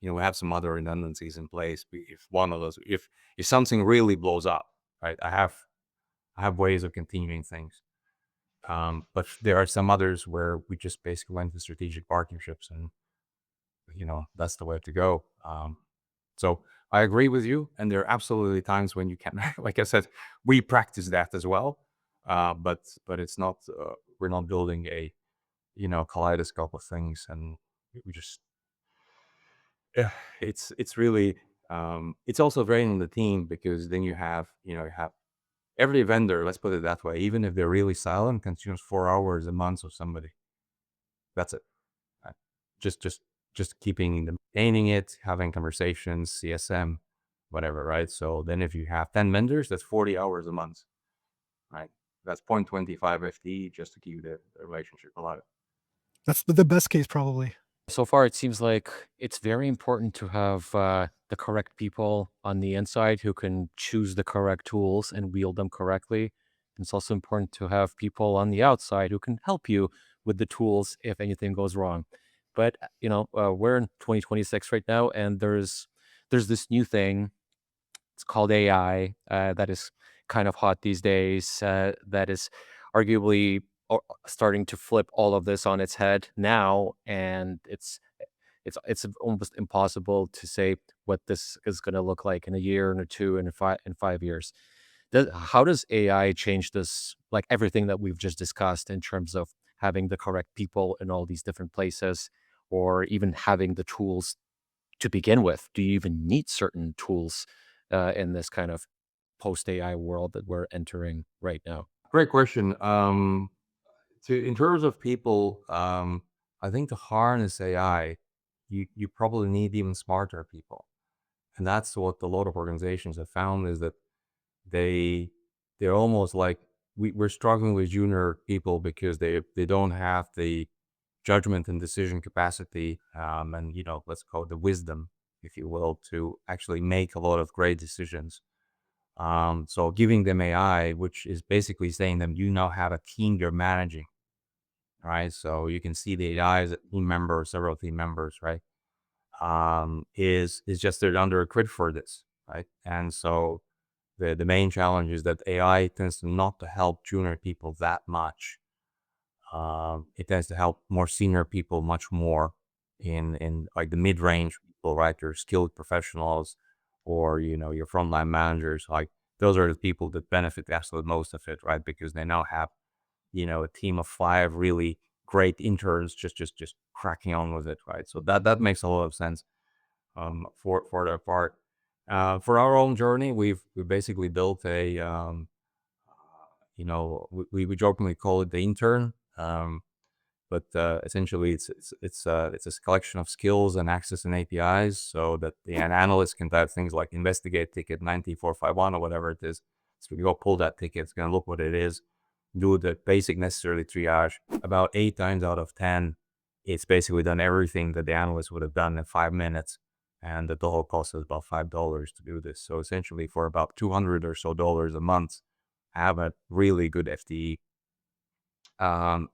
we have some other redundancies in place. If one of those, if something really blows up, right? I have ways of continuing things. But there are some others where we just basically went to strategic partnerships, and that's the way to go. So I agree with you, and there are absolutely times when you can, like I said, we practice that as well. But it's not. We're not building a kaleidoscope of things, and we just yeah. It's really it's also draining the team because then you have every vendor. Let's put it that way. Even if they're really silent, consumes 4 hours a month of somebody. That's it. Right? Just keeping them, maintaining it, having conversations, CSM, whatever, right? So then if you have 10 vendors, that's 40 hours a month, right? That's 0.25 FTE just to keep the relationship alive. That's the best case probably. So far, it seems like it's very important to have the correct people on the inside who can choose the correct tools and wield them correctly. And it's also important to have people on the outside who can help you with the tools if anything goes wrong. But we're in 2026 right now, and there's this new thing. It's called AI that is kind of hot these days. That is arguably starting to flip all of this on its head now, and it's almost impossible to say what this is going to look like in a year and a two and in 5 years. How does AI change this, like everything that we've just discussed in terms of having the correct people in all these different places, or even having the tools to begin with? Do you even need certain tools in this kind of post AI world that we're entering right now? Great question. In terms of people, I think to harness AI, you probably need even smarter people, and that's what a lot of organizations have found is that they they're almost like we're struggling with junior people because they don't have the judgment and decision capacity, and let's call it the wisdom, if you will, to actually make a lot of great decisions. So giving them AI, which is basically saying them you now have a team you're managing, right? So you can see the AI as a team member or several team members, right? Is just they're under equipped for this, right? And so the main challenge is that AI tends to not to help junior people that much. It tends to help more senior people much more in like the mid range people, right? Your skilled professionals, or your frontline managers. Like those are the people that benefit the absolute most of it, right? Because they now have a team of 5 really great interns just cracking on with it, right? So that makes a lot of sense for their part. For our own journey, we basically built we jokingly call it the intern. But essentially it's a collection of skills and access and APIs so that an analyst can type things like investigate ticket 9451 or whatever it is. So you go pull that ticket, it's gonna look what it is, do the basic necessary triage. About 8 times out of 10, it's basically done everything that the analyst would have done in 5 minutes. And the total cost is about $5 to do this. So essentially for about $200 or so a month, I have a really good FTE.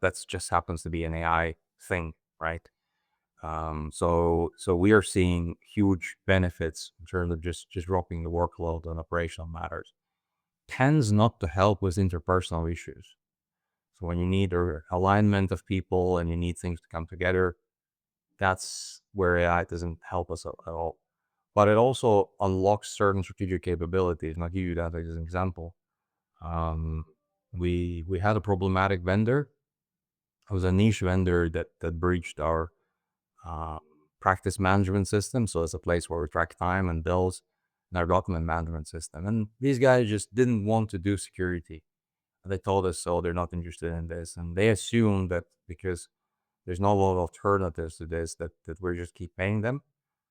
That's just happens to be an AI thing, right? So we are seeing huge benefits in terms of just dropping the workload on operational matters. Tends not to help with interpersonal issues. So when you need alignment of people and you need things to come together, that's where AI doesn't help us at all. But it also unlocks certain strategic capabilities, and I'll give you that as an example. We had a problematic vendor. It was a niche vendor that breached our uh, practice management system. So it's a place where we track time and bills and our document management system. And these guys just didn't want to do security. They told us so. They're not interested in this, and they assumed that because there's no lot of alternatives to this, that we just keep paying them.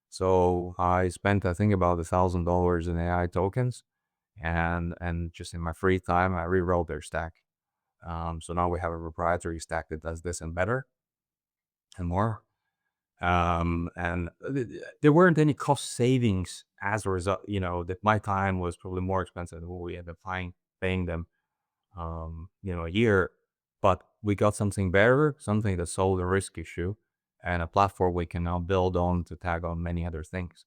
So I spent, I think, about $1,000 in AI tokens, and just in my free time, I rewrote their stack. So now we have a proprietary stack that does this and better and more. And there weren't any cost savings as a result. That my time was probably more expensive than what we ended up paying them. A year, but we got something better, something that solved a risk issue, and a platform we can now build on to tag on many other things.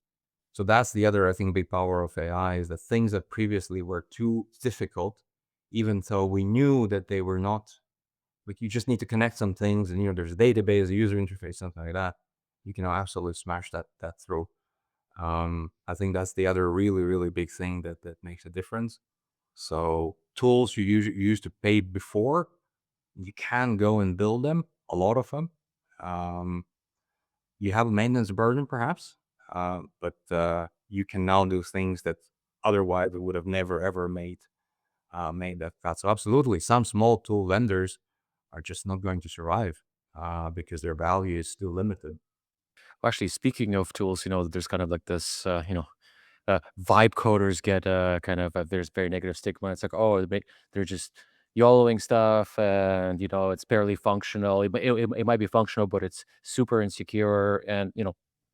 So that's the other, I think, big power of AI is that things that previously were too difficult, even though we knew that they were not, like you just need to connect some things and, there's a database, a user interface, something like that. You can now absolutely smash that through. I think that's the other really, really big thing that makes a difference. So tools you used to pay before, you can go and build them, a lot of them. You have a maintenance burden perhaps, but you can now do things that otherwise we would have never ever made that cut. So absolutely, some small tool vendors are just not going to survive because their value is still limited. Well, actually, speaking of tools, there's kind of like this, vibe coders get kind of there's very negative stigma. It's like, oh, they're just YOLOing stuff, and it's barely functional. It might be functional, but it's super insecure, and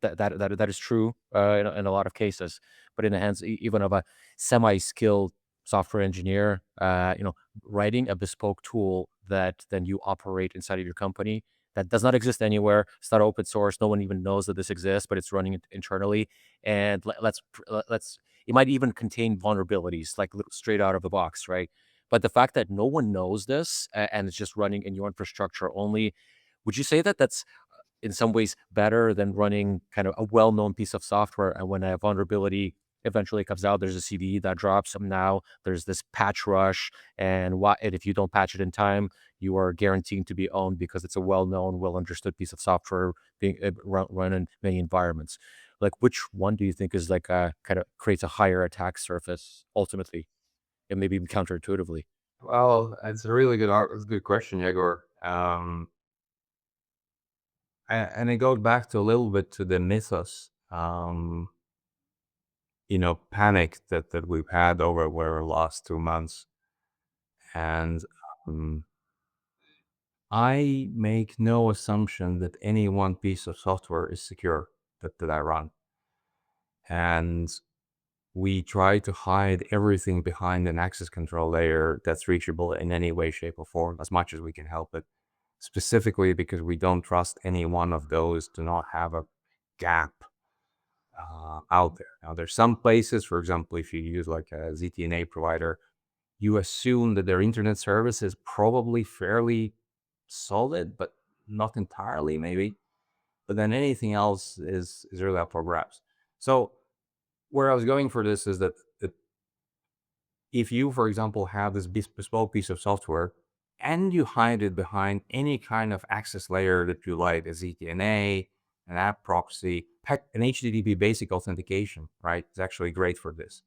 that is true in a lot of cases. But in the hands even of a semi-skilled software engineer, writing a bespoke tool that then you operate inside of your company that does not exist anywhere. It's not open source. No one even knows that this exists, but it's running internally. And let's it might even contain vulnerabilities like straight out of the box, right? But the fact that no one knows this and it's just running in your infrastructure only, would you say that that's in some ways better than running kind of a well-known piece of software? And when a vulnerability eventually comes out, there's a CD that drops, and now there's this patch rush, and if you don't patch it in time, you are guaranteed to be owned because it's a well-known, well-understood piece of software being run in many environments. Like, which one do you think is like kind of creates a higher attack surface ultimately, and maybe even counterintuitively? Well, it's a really good question, Yegor. And it goes back to a little bit to the mythos, panic that we've had over the last 2 months. And I make no assumption that any one piece of software is secure that I run. And we try to hide everything behind an access control layer that's reachable in any way, shape, or form as much as we can help it. Specifically because we don't trust any one of those to not have a gap out there. Now, there's some places, for example, if you use like a ZTNA provider, you assume that their internet service is probably fairly solid, but not entirely, maybe. But then anything else is really up for grabs. So where I was going for this is that if you, for example, have this bespoke piece of software and you hide it behind any kind of access layer that you like, a ZTNA, an app proxy, heck, an HTTP basic authentication, right? It's actually great for this.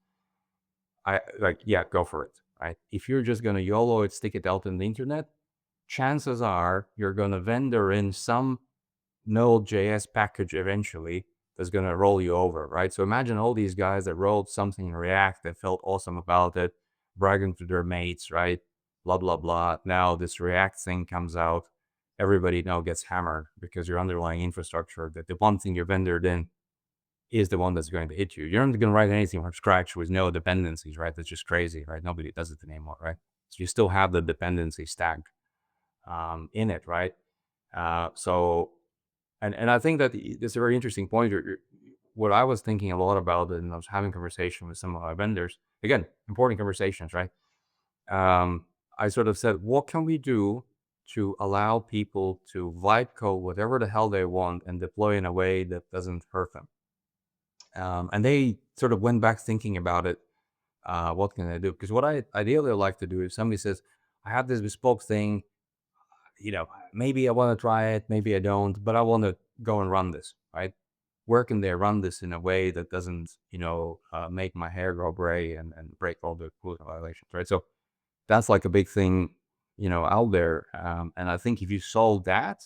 Yeah, go for it. right? If you're just going to YOLO it, stick it out in the internet, chances are you're going to vendor in some Node.js package eventually that's going to roll you over, right? So imagine all these guys that wrote something in React that felt awesome about it, bragging to their mates, right? Blah, blah, blah. Now this React thing comes out. Everybody now gets hammered because your underlying infrastructure, that the one thing you vendored in is the one that's going to hit you. You're not going to write anything from scratch with no dependencies, right? That's just crazy, right? Nobody does it anymore, right? So you still have the dependency stack in it, right? So and I think that it's a very interesting point. What I was thinking a lot about, and I was having conversation with some of our vendors, again, important conversations, right? I sort of said, what can we do to allow people to vibe code whatever the hell they want and deploy in a way that doesn't hurt them? And they sort of went back thinking about it. What can I do? Because what I ideally like to do is somebody says, I have this bespoke thing, maybe I want to try it, maybe I don't, but I want to go and run this, right? Where can they run this in a way that doesn't, make my hair grow gray and break all the rules and violations, right? So that's like a big thing, out there. And I think if you solve that,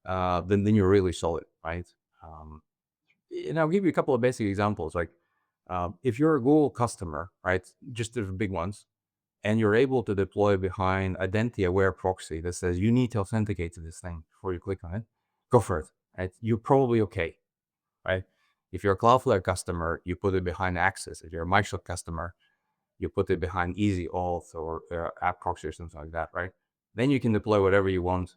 then you're really solid, right? Um, and I'll give you a couple of basic examples. Like, if you're a Google customer, right, just the big ones, and you're able to deploy behind identity-aware proxy that says you need to authenticate to this thing before you click on it, go for it, right? You're probably okay, right? If you're a Cloudflare customer, you put it behind Access. If you're a Microsoft customer, you put it behind Easy Auth or App Proxy or something like that, right? Then you can deploy whatever you want.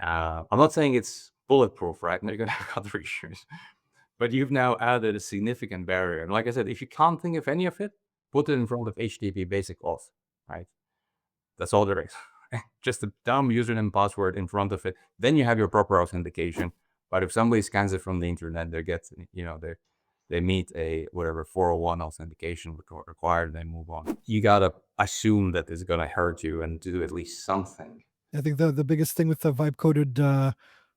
I'm not saying it's bulletproof, right? You're gonna have other issues, but you've now added a significant barrier. And like I said, if you can't think of any of it, put it in front of HTTP basic auth, right? That's all there is. Just a dumb username and password in front of it. Then you have your proper authentication. But if somebody scans it from the internet, they get, they meet a whatever 401 authentication required, they move on. You gotta assume that it's gonna hurt you and do at least something. I think the biggest thing with the vibe coded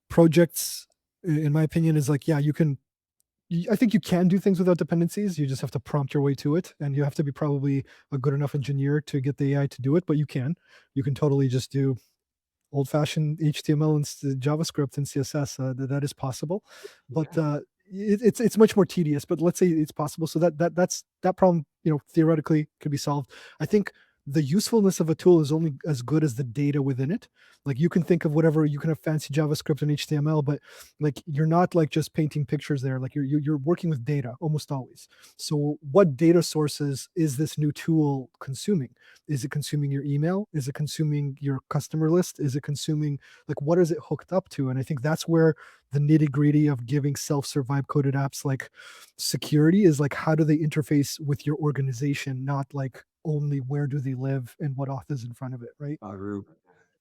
projects, in my opinion, is like, yeah, I think you can do things without dependencies. You just have to prompt your way to it, and you have to be probably a good enough engineer to get the AI to do it. But you can totally just do old-fashioned HTML and JavaScript and CSS. That is possible, but it's much more tedious. But let's say it's possible, so that problem, theoretically could be solved. I think the usefulness of a tool is only as good as the data within it. Like, you can think of whatever, you can have fancy JavaScript and HTML, but like, you're not like just painting pictures there. Like, you're working with data almost always. So what data sources is this new tool consuming? Is it consuming your email? Is it consuming your customer list? Is it consuming, like, what is it hooked up to? And I think that's where the nitty gritty of giving self-serve vibe coded apps like security is, like, how do they interface with your organization, not like only where do they live and what auth is in front of it, right?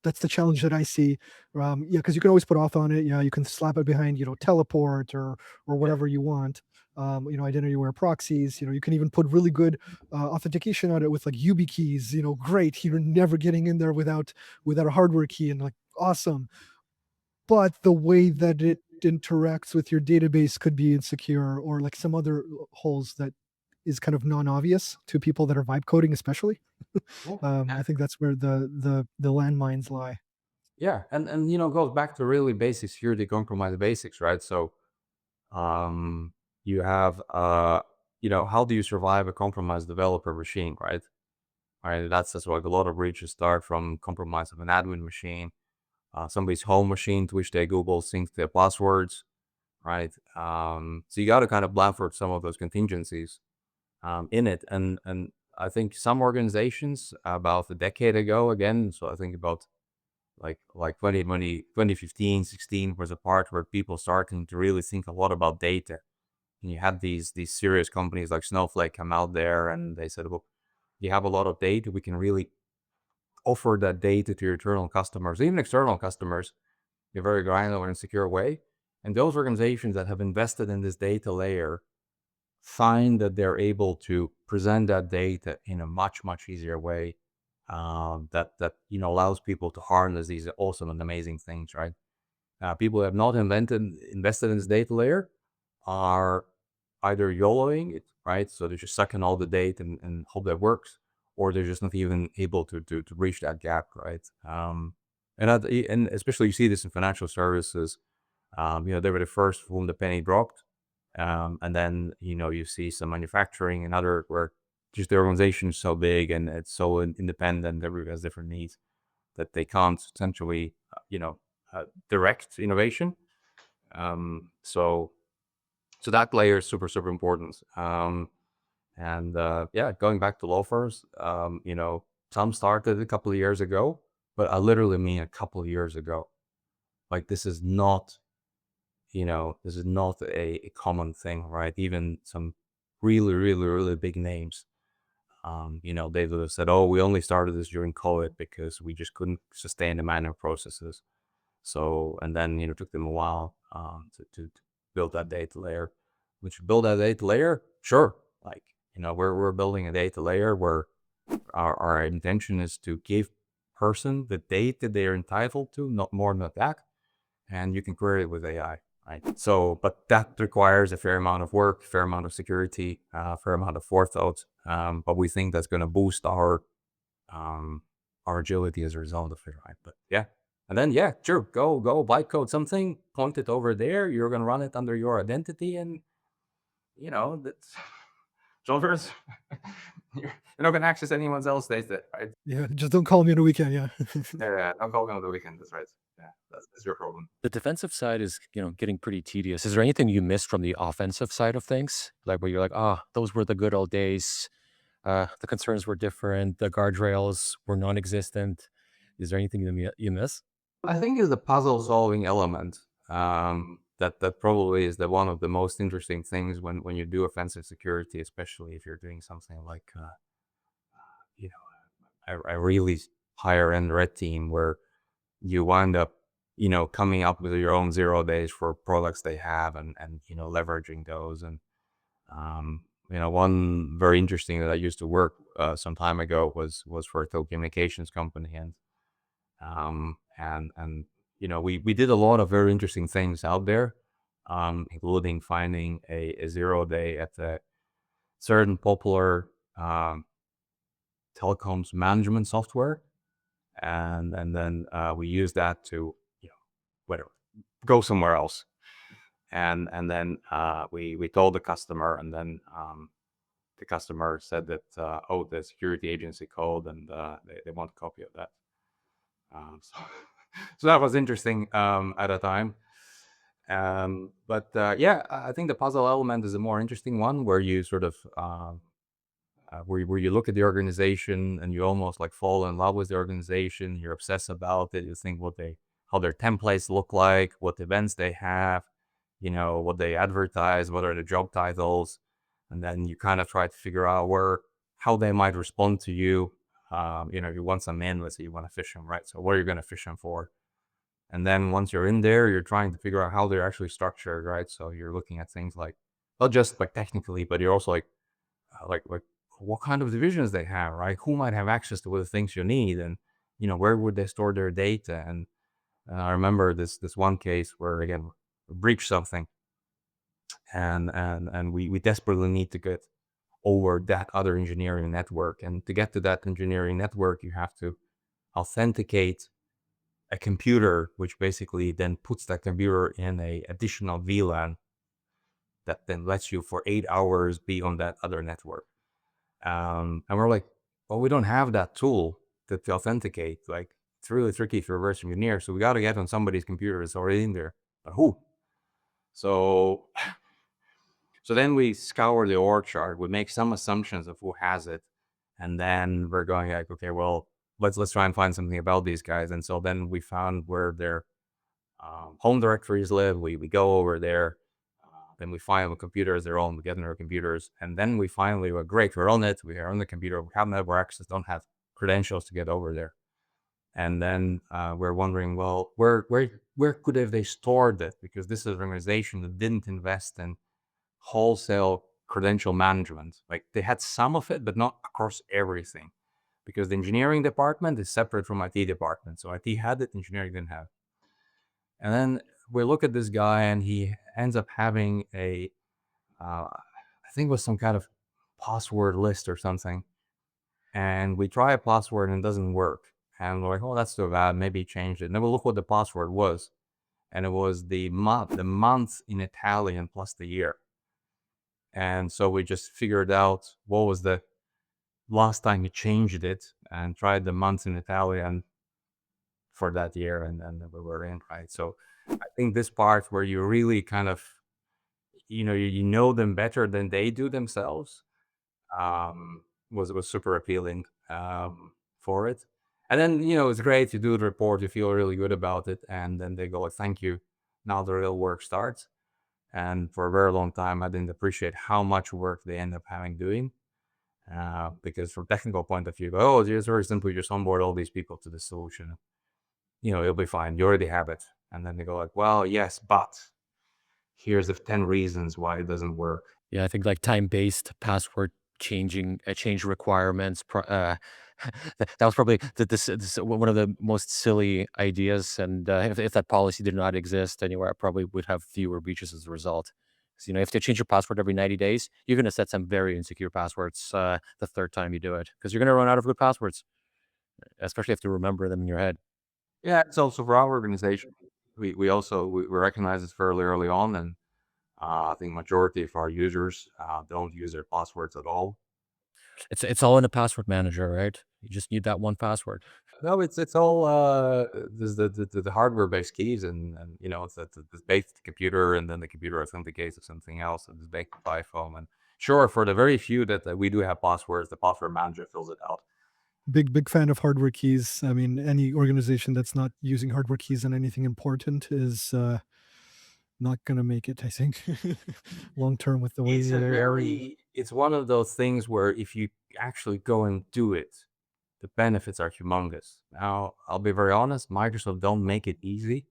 That's the challenge that I see. Yeah, because you can always put auth on it. Yeah, you can slap it behind, teleport or whatever you want. Identity aware proxies. You can even put really good authentication on it with like YubiKeys. Great. You're never getting in there without a hardware key, and like, awesome. But the way that it interacts with your database could be insecure, or like some other holes that is kind of non-obvious to people that are vibe coding, especially. I think that's where the landmines lie. Yeah, and goes back to really basic security compromise basics, right? So um you have how do you survive a compromised developer machine, right? Right, that's like a lot of breaches start from compromise of an admin machine, somebody's home machine to which they Google sync their passwords, right? So you got to kind of plan for some of those contingencies in it, and I think some organizations about a decade ago, again, so I think about like 2015, 16 was a part where people starting to really think a lot about data. And you had these serious companies like Snowflake come out there and they said, well, you have a lot of data, we can really offer that data to your internal customers, even external customers, in a very granular and secure way. And those organizations that have invested in this data layer find that they're able to present that data in a much, much easier way, that allows people to harness these awesome and amazing things, right? People who have not invested in this data layer are either YOLOing it, right? So they're just sucking all the data and hope that works, or they're just not even able to bridge that gap, right? And especially you see this in financial services. They were the first for whom the penny dropped. And then, you see some manufacturing and other where just the organization is so big and it's so independent, everybody has different needs that they can't essentially, direct innovation. So that layer is super, super important. And yeah, going back to law firms, some started a couple of years ago, but I literally mean a couple of years ago. Like this is not a common thing, right? Even some really, really, really big names, they would have said, oh, we only started this during COVID because we just couldn't sustain the manual processes. So, and then, it took them a while to build that data layer. Which build that data layer, sure. Like, we're building a data layer where our intention is to give person the data they're entitled to, not more, not that. And you can query it with AI, right? So, but that requires a fair amount of work, fair amount of security, fair amount of forethought. But we think that's going to boost our agility as a result of it, right? But yeah. And then, yeah, sure, go bytecode something, point it over there. You're going to run it under your identity. And, that's solvers. You're not going to access anyone else's data, right? Yeah, just don't call me on the weekend. Yeah. Yeah, I'm calling on the weekend. That's right. Yeah, that's your problem. The defensive side is, getting pretty tedious. Is there anything you missed from the offensive side of things? Like where you're like, those were the good old days. The concerns were different. The guardrails were non-existent. Is there anything you miss? I think is the puzzle solving element. That probably is the one of the most interesting things when you do offensive security, especially if you're doing something like you know a really higher end red team where you wind up coming up with your own 0 days for products they have and leveraging those. And one very interesting that I used to work some time ago was for a telecommunications company. And we did a lot of very interesting things out there, including finding a 0 day at a certain popular telecoms management software, and then we used that to whatever go somewhere else. And then we told the customer, and then the customer said that oh, the security agency called, and they want a copy of that. So, so that was interesting at a time. But yeah, I think the puzzle element is a more interesting one where you sort of where you look at the organization and you almost like fall in love with the organization. You're obsessed about it. You think how their templates look like, what events they have, what they advertise, what are the job titles, and then you kind of try to figure out how they might respond to you. If you want some in, let's say you want to fish them, right? So what are you going to fish them for? And then once you're in there, you're trying to figure out how they're actually structured, right? So you're looking at things like, not just like technically, but you're also like what kind of divisions they have, right? Who might have access to the things you need, and where would they store their data? And I remember this one case where again we breached something, and we desperately need to get over that other engineering network, and to get to that engineering network, you have to authenticate a computer, which basically then puts that computer in a additional VLAN that then lets you for 8 hours be on that other network. And we're like, well, we don't have that tool to authenticate. Like, it's really tricky for reverse engineer. So we got to get on somebody's computer that's already in there. But who? So, so then we scour the org chart. We make some assumptions of who has it, and then we're going like, okay, well, let's try and find something about these guys. And so then we found where their home directories live. We go over there. Then we find the computers, they're on, we get on our computers. And then we finally were great. We're on it. We are on the computer. We have network access, don't have credentials to get over there. And then we're wondering, well, where could have they stored it? Because this is an organization that didn't invest in wholesale credential management. Like, they had some of it, but not across everything. Because the engineering department is separate from IT department. So IT had it, engineering didn't have. And then we look at this guy, and he ends up having I think it was some kind of password list or something. and we try a password and it doesn't work. And we're like, oh, that's too bad. Maybe change it. And then we look what the password was. And it was the month in Italian plus the year. And so we just figured out what was the last time we changed it and tried the month in Italian for that year. And then we were in, right? So I think this part where you really kind of, you know them better than they do themselves, was super appealing, for it. And then, it's great. You do the report, you feel really good about it, and then they go like, "Thank you." Now the real work starts. And for a very long time, I didn't appreciate how much work they end up having doing. Because from technical point of view, oh, it's very simple. You just onboard all these people to the solution. It'll be fine. You already have it. And then they go like, well, yes, but here's the 10 reasons why it doesn't work. Yeah, I think like time-based password change requirements. That was probably this one of the most silly ideas. And if that policy did not exist anywhere, I probably would have fewer breaches as a result. Because if they change your password every 90 days, you're going to set some very insecure passwords the third time you do it, because you're going to run out of good passwords, especially if you remember them in your head. Yeah, it's also for our organization. We recognize this fairly early on, and I think majority of our users don't use their passwords at all. It's all in a password manager, right? You just need that one password. No, it's all there's the hardware-based keys, and it's the baked computer, and then the computer authenticates with something else, and it's baked by phone. And sure, for the very few that we do have passwords, the password manager fills it out. Big fan of hardware keys. I mean, any organization that's not using hardware keys on anything important is not gonna make it, I think, long term with the way It's one of those things where if you actually go and do it, the benefits are humongous. Now, I'll be very honest, Microsoft don't make it easy,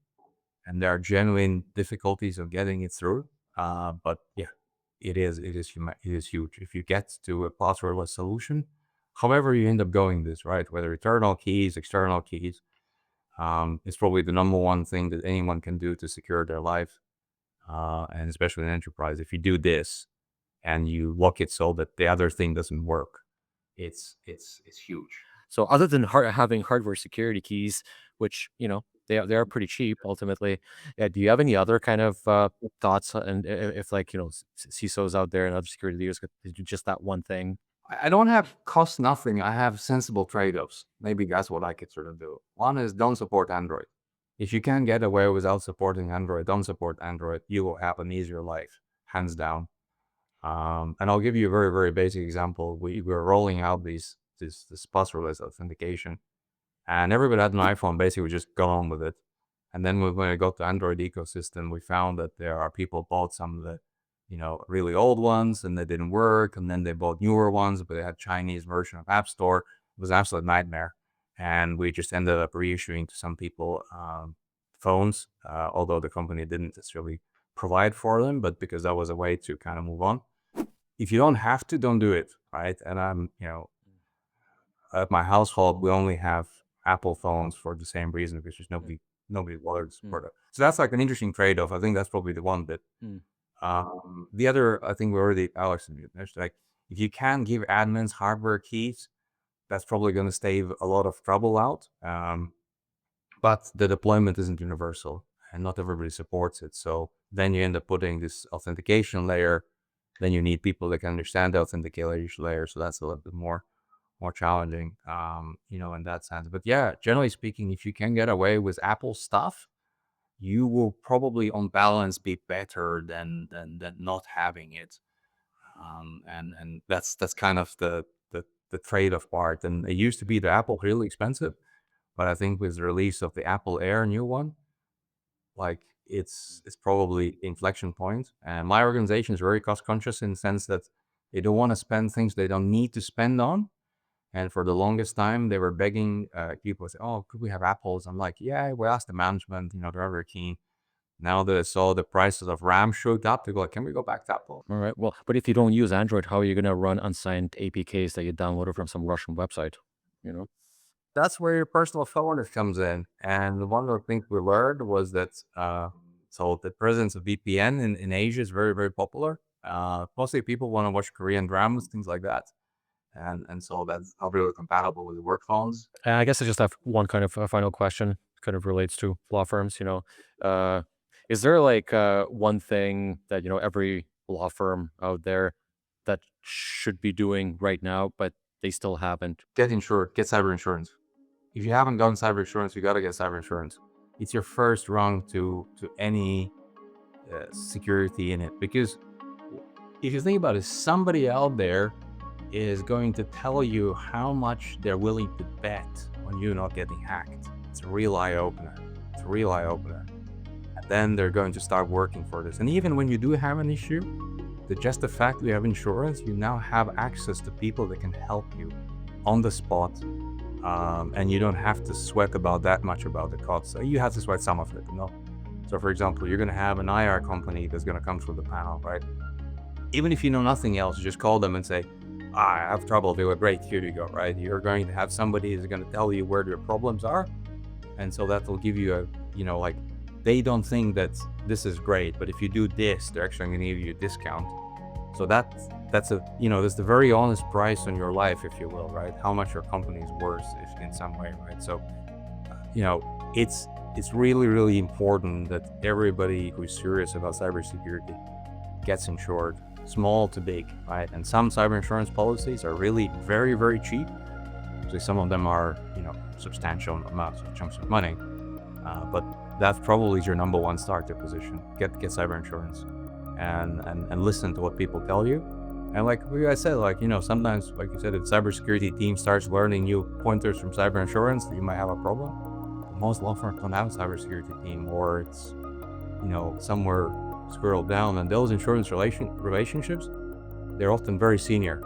and there are genuine difficulties of getting it through. But yeah, it is huge. If you get to a passwordless solution, however you end up going this, right? Whether internal keys, external keys, it's probably the number one thing that anyone can do to secure their life. And especially in enterprise, if you do this and you lock it so that the other thing doesn't work, it's huge. So other than having hardware security keys, which they are pretty cheap ultimately, do you have any other kind of thoughts? And if like CISOs out there and other security leaders could do just that one thing? I don't have cost nothing. I have sensible trade-offs. Maybe that's what I could sort of do. One is don't support Android. If you can get away without supporting Android, don't support Android. You will have an easier life, hands down. And I'll give you a very, very basic example. We were rolling out this passwordless authentication, and everybody had an iPhone basically just got on with it. And then when we got to Android ecosystem, we found that there are people bought some of the, really old ones and they didn't work. And then they bought newer ones, but they had Chinese version of App Store. It was an absolute nightmare. And we just ended up reissuing to some people phones, although the company didn't necessarily provide for them, but because that was a way to kind of move on. If you don't have to, don't do it, right? And at my household, we only have Apple phones for the same reason, because there's nobody bothered to support it. So that's like an interesting trade-off. I think that's probably the one bit. The other, I think we already, Alex, like if you can give admins hardware keys, that's probably going to save a lot of trouble out. But the deployment isn't universal, and not everybody supports it. So then you end up putting this authentication layer. Then you need people that can understand the authentication layer. So that's a little bit more challenging, in that sense. But yeah, generally speaking, if you can get away with Apple stuff, you will probably on balance be better than not having it. And that's kind of the trade-off part. And it used to be the Apple really expensive, but I think with the release of the Apple Air new one, like it's probably the inflection point. And my organization is very cost conscious in the sense that they don't want to spend things they don't need to spend on. And for the longest time, they were begging people, say, "Oh, could we have Apples?" I'm like, "Yeah, we asked the management. They're very keen." Now that I saw the prices of RAM shoot up, they go like, "Can we go back to Apple?" All right. Well, but if you don't use Android, how are you going to run unsigned APKs that you downloaded from some Russian website? You know? That's where your personal phone comes in. And one of the things we learned was that so the presence of VPN in Asia is very, very popular. Mostly people want to watch Korean dramas, things like that. And so that's not really compatible with the work phones. And I guess I just have one kind of final question, kind of relates to law firms. Is there like one thing that every law firm out there that should be doing right now, but they still haven't? Get insured, get cyber insurance. If you haven't gotten cyber insurance, you got to get cyber insurance. It's your first rung to any security in it, because if you think about it, somebody out there is going to tell you how much they're willing to bet on you not getting hacked. It's a real eye opener. It's a real eye opener. And then they're going to start working for this. And even when you do have an issue, just the fact that you have insurance, you now have access to people that can help you on the spot. And you don't have to sweat about that much about the costs. You have to sweat some of it, So for example, you're going to have an IR company that's going to come through the panel, right? Even if you know nothing else, you just call them and say, I have trouble. They were great. Here you go, right? You're going to have somebody who's going to tell you where your problems are. And so that will give you they don't think that this is great, but if you do this, they're actually going to give you a discount. So that's that's the very honest price on your life, if you will, right? How much your company is worth if in some way, right? So, it's really, really important that everybody who's serious about cybersecurity gets insured, small to big, right? And some cyber insurance policies are really very, very cheap. So some of them are, substantial amounts of chunks of money. But that probably is your number one starter position. Get cyber insurance and listen to what people tell you. And like I said, sometimes, like you said, if cybersecurity team starts learning new pointers from cyber insurance, you might have a problem. But most law firms don't have a cybersecurity team, or it's, somewhere squirreled down. And those insurance relationships, they're often very senior.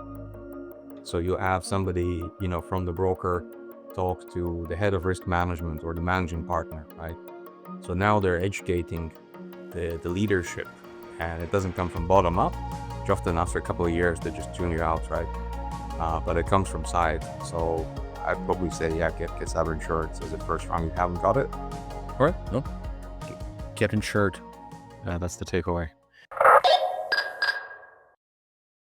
So you have somebody, from the broker talk to the head of risk management or the managing partner, right? So now they're educating the leadership, and it doesn't come from bottom up, which often after a couple of years, they just tune you out, right? But it comes from side. So I'd probably say, get cyber insurance as a first round. You haven't got it. All right. No. Get insured. That's the takeaway.